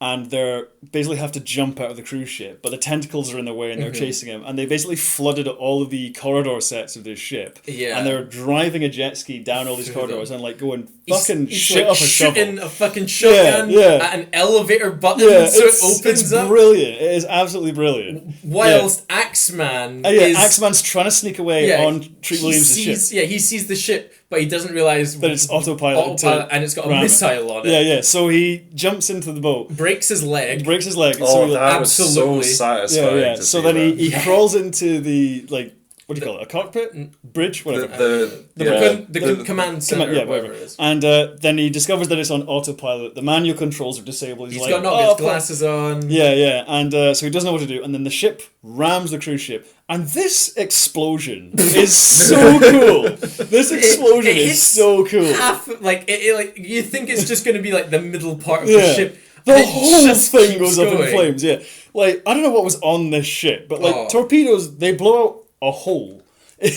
and they're basically have to jump out of the cruise ship, but the tentacles are in their way and they're chasing him, and they basically flooded all of the corridor sets of this ship. Yeah. And they're driving a jet ski down all these corridors and like going fucking shit like off a shovel. Shooting a fucking shotgun at an elevator button so it opens it's up. Brilliant. It is absolutely brilliant. Whilst Axeman Axeman's trying to sneak away on Treat Williams' ship. Yeah, he sees the ship, but he doesn't realise that it's autopilot and it's got a missile on it. Yeah. So he jumps into the boat, breaks his leg. So that was so satisfying. Yeah. So then he crawls into the like. What do you call it? A cockpit? Bridge? Whatever. The command center. Whatever it is. And then he discovers that it's on autopilot. The manual controls are disabled. He's got his glasses on. Yeah. And so he doesn't know what to do. And then the ship rams the cruise ship. And this explosion is so cool. This explosion is so cool. You think it's just going to be like the middle part of the ship. The whole thing goes up in flames, Like, I don't know what was on this ship, but like torpedoes, they blow out a hole.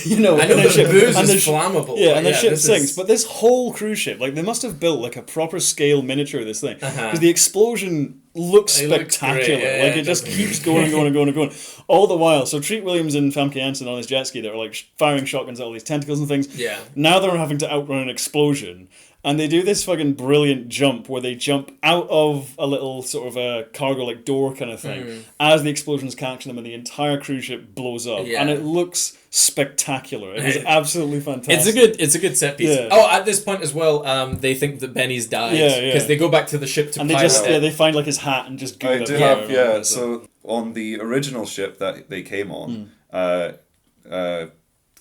You know, I know the ship, booze is flammable. Yeah, and the ship sinks. But this whole cruise ship, like, they must have built like a proper scale miniature of this thing. Because the explosion looks spectacular. It just keeps going and going and going and going. All the while, so Treat Williams and Famke Janssen on this jet ski that are like firing shotguns at all these tentacles and things. Yeah. Now they're having to outrun an explosion. And they do this fucking brilliant jump where they jump out of a little sort of a cargo like door kind of thing as the explosion's catching them and the entire cruise ship blows up. And it looks spectacular. It is absolutely fantastic. It's a good set piece. Yeah. Oh, at this point as well, they think that Benny's died because they go back to the ship to pilot they find like his hat and just I do have so on the original ship that they came on,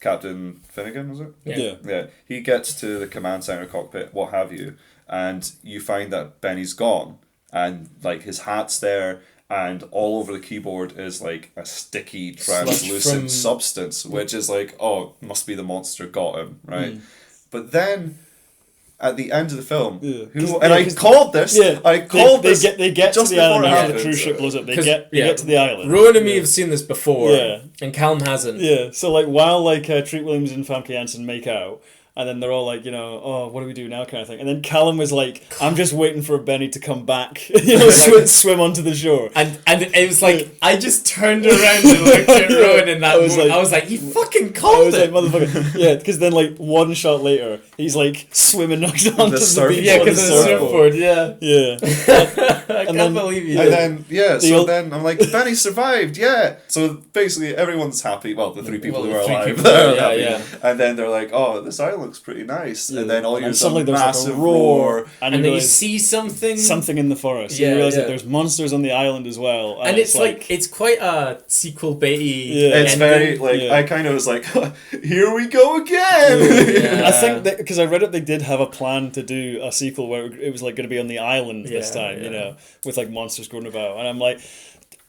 Captain Finnegan, was it? Yeah. He gets to the command center cockpit, what have you, and you find that Benny's gone, and like his hat's there, and all over the keyboard is like a sticky, translucent substance, which is like, oh, must be the monster got him, right? But then at the end of the film, I called this. They get to the island after the cruise ship blows up. They get to the island. Rowan and me have seen this before, and Callum hasn't. Yeah, so like while Treat Williams and Famke Janssen make out, and then they're all like, oh, what do we do now, kind of thing. And then Callum was like, I'm just waiting for Benny to come back, swim onto the shore. And it was like, I just turned around and looked at Rowan in that moment. I was like, he fucking called it. Like, motherfucker. Yeah, because then like one shot later, he's like swimming next onto the beach. Yeah, because of the surfboard, yeah. I can't believe you did. And then, then I'm like, Benny survived, So basically everyone's happy. Well, the three people who are alive are happy. And then they're like, oh, this island looks pretty nice, and then all you suddenly there's massive like a roar, and then you see something in the forest. You realize that there's monsters on the island as well, and it's like it's quite a sequel baity. It's very I kind of was like, here we go again. I think that because I read it, they did have a plan to do a sequel where it was like going to be on the island this time, with like monsters going about, and I'm like.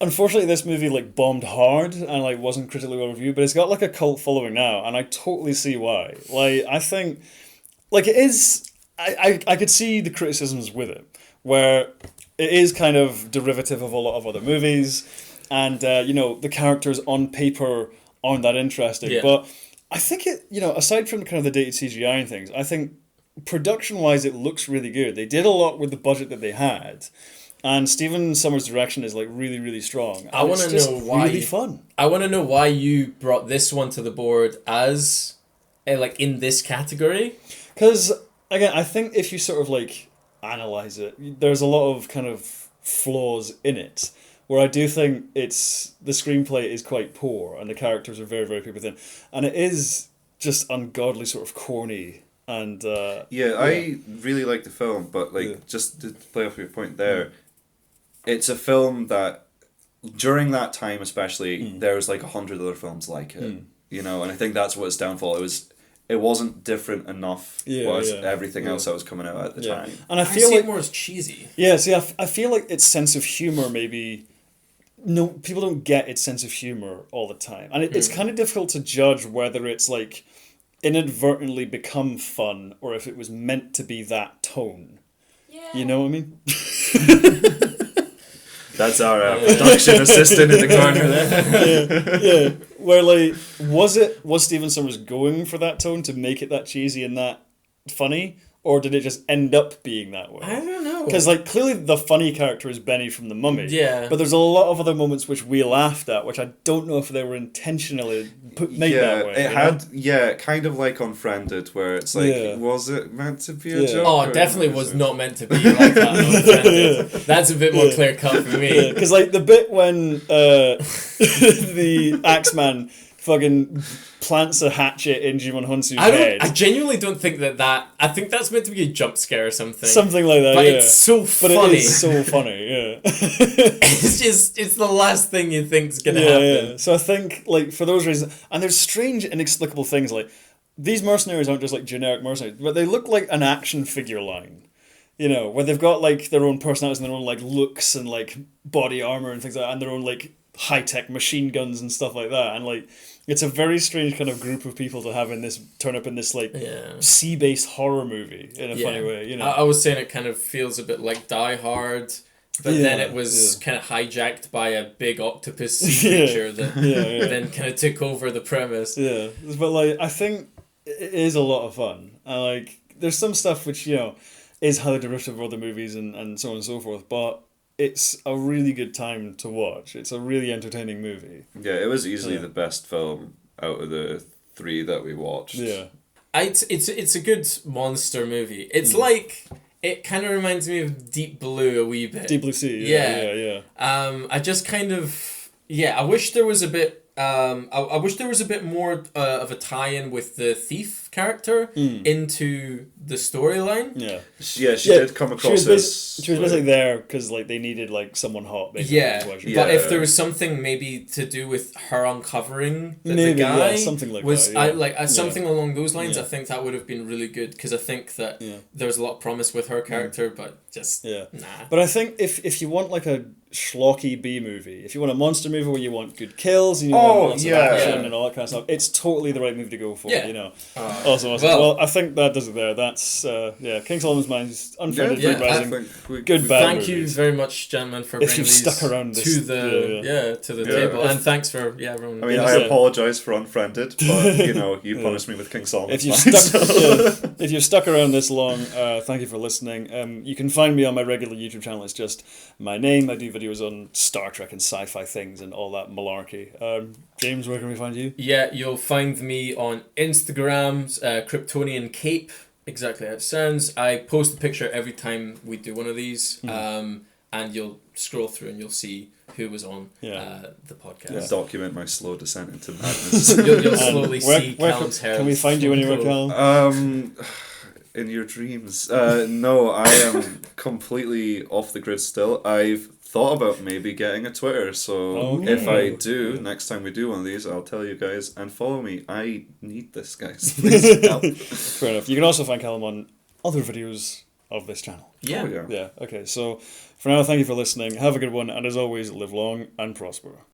Unfortunately, this movie like bombed hard and like wasn't critically well reviewed, but it's got like a cult following now, and I totally see why. Like, I think, like it is, I could see the criticisms with it, where it is kind of derivative of a lot of other movies, and the characters on paper aren't that interesting. But I think it, aside from kind of the dated CGI and things, I think production-wise it looks really good. They did a lot with the budget that they had. And Stephen Sommers' direction is like really, really strong. I want to know why. Really fun. I want to know why you brought this one to the board as, like, in this category. Because again, I think if you sort of like analyze it, there's a lot of kind of flaws in it. Where I do think the screenplay is quite poor and the characters are very, very people thin, and it is just ungodly sort of corny And I really like the film, but just to play off your point there, it's a film that during that time especially there was like 100 other films like it, you know, and I think that's what its downfall. It wasn't different enough everything else that was coming out at the time. And I feel see like it more as cheesy. Yeah, see, I feel like its sense of humor maybe. No, people don't get its sense of humor all the time, and it's kind of difficult to judge whether it's like inadvertently become fun or if it was meant to be that tone. Yeah. You know what I mean? That's our production assistant in the corner there. Yeah. Where like was Stephen Sommers going for that tone to make it that cheesy and that funny, or did it just end up being that way? I don't know. Because like clearly the funny character is Benny from The Mummy. Yeah. But there's a lot of other moments which we laughed at, which I don't know if they were intentionally made that way. It had kind of like Unfriended, where it's like, was it meant to be a joke? Oh, it definitely was not meant to be like that. Unfriended. That's a bit more clear cut for me. Because like the bit when the Axeman fucking plants a hatchet in Jimon Honsu's head. I genuinely don't think that. I think that's meant to be a jump scare or something. Something like that, but it's so funny. But it is so funny, yeah. it's the last thing you think's gonna happen. Yeah. So I think, like, for those reasons, and there's strange, inexplicable things, like, these mercenaries aren't just, like, generic mercenaries, but they look like an action figure line. You know, where they've got, like, their own personalities and their own, like, looks and, like, body armor and things like that, and their own, like, high-tech machine guns and stuff like that, and, like, it's a very strange kind of group of people to have turn up in this like sea-based horror movie in a funny way. You know, I was saying it kind of feels a bit like Die Hard, but then it was kind of hijacked by a big octopus creature that then kind of took over the premise. Yeah, but like I think it is a lot of fun. Like there's some stuff which is highly derivative of other movies and so on and so forth, but it's a really good time to watch. It's a really entertaining movie. Yeah, it was easily the best film out of the 3 that we watched. Yeah. It's a good monster movie. It's like, it kind of reminds me of Deep Blue a wee bit. Deep Blue Sea, yeah. I just kind of, I wish there was a bit, I wish there was a bit more of a tie-in with the thief character into the storyline. Yeah, she did come across as... She was basically there because like they needed like someone hot, basically. But if there was something maybe to do with her uncovering that the guy something like was that, something along those lines, I think that would have been really good, because I think that there was a lot of promise with her character, but just nah. But I think if you want like a schlocky B movie, if you want a monster movie where you want good kills and you want lots of action and all that kind of stuff, it's totally the right movie to go for. Awesome. Well, I think that does it there. That's King Solomon's Mines, Unfriended, Rising. Good bad Thank you very much, gentlemen, for bringing these stuck around to the table, and thanks for everyone. I mean, I apologise for Unfriended, but you punished me with King Solomon's Mines. If you've stuck around this long, thank you for listening. You can find me on my regular YouTube channel. It's just my name. I do videos on Star Trek and sci-fi things and all that malarkey. James, where can we find you? Yeah, you'll find me on Instagram, Kryptonian Cape, exactly how it sounds. I post a picture every time we do one of these, and you'll scroll through and you'll see who was on the podcast. Yeah. Document my slow descent into madness. You'll slowly see Callum's hair. Can we find you anywhere, Callum? In your dreams. No, I am completely off the grid still. I've thought about maybe getting a Twitter, so if I do, next time we do one of these, I'll tell you guys, and follow me. I need this, guys. Please help. Fair enough. You can also find Callum on other videos of this channel. Yeah. Okay, so for now, thank you for listening. Have a good one, and as always, live long and prosper.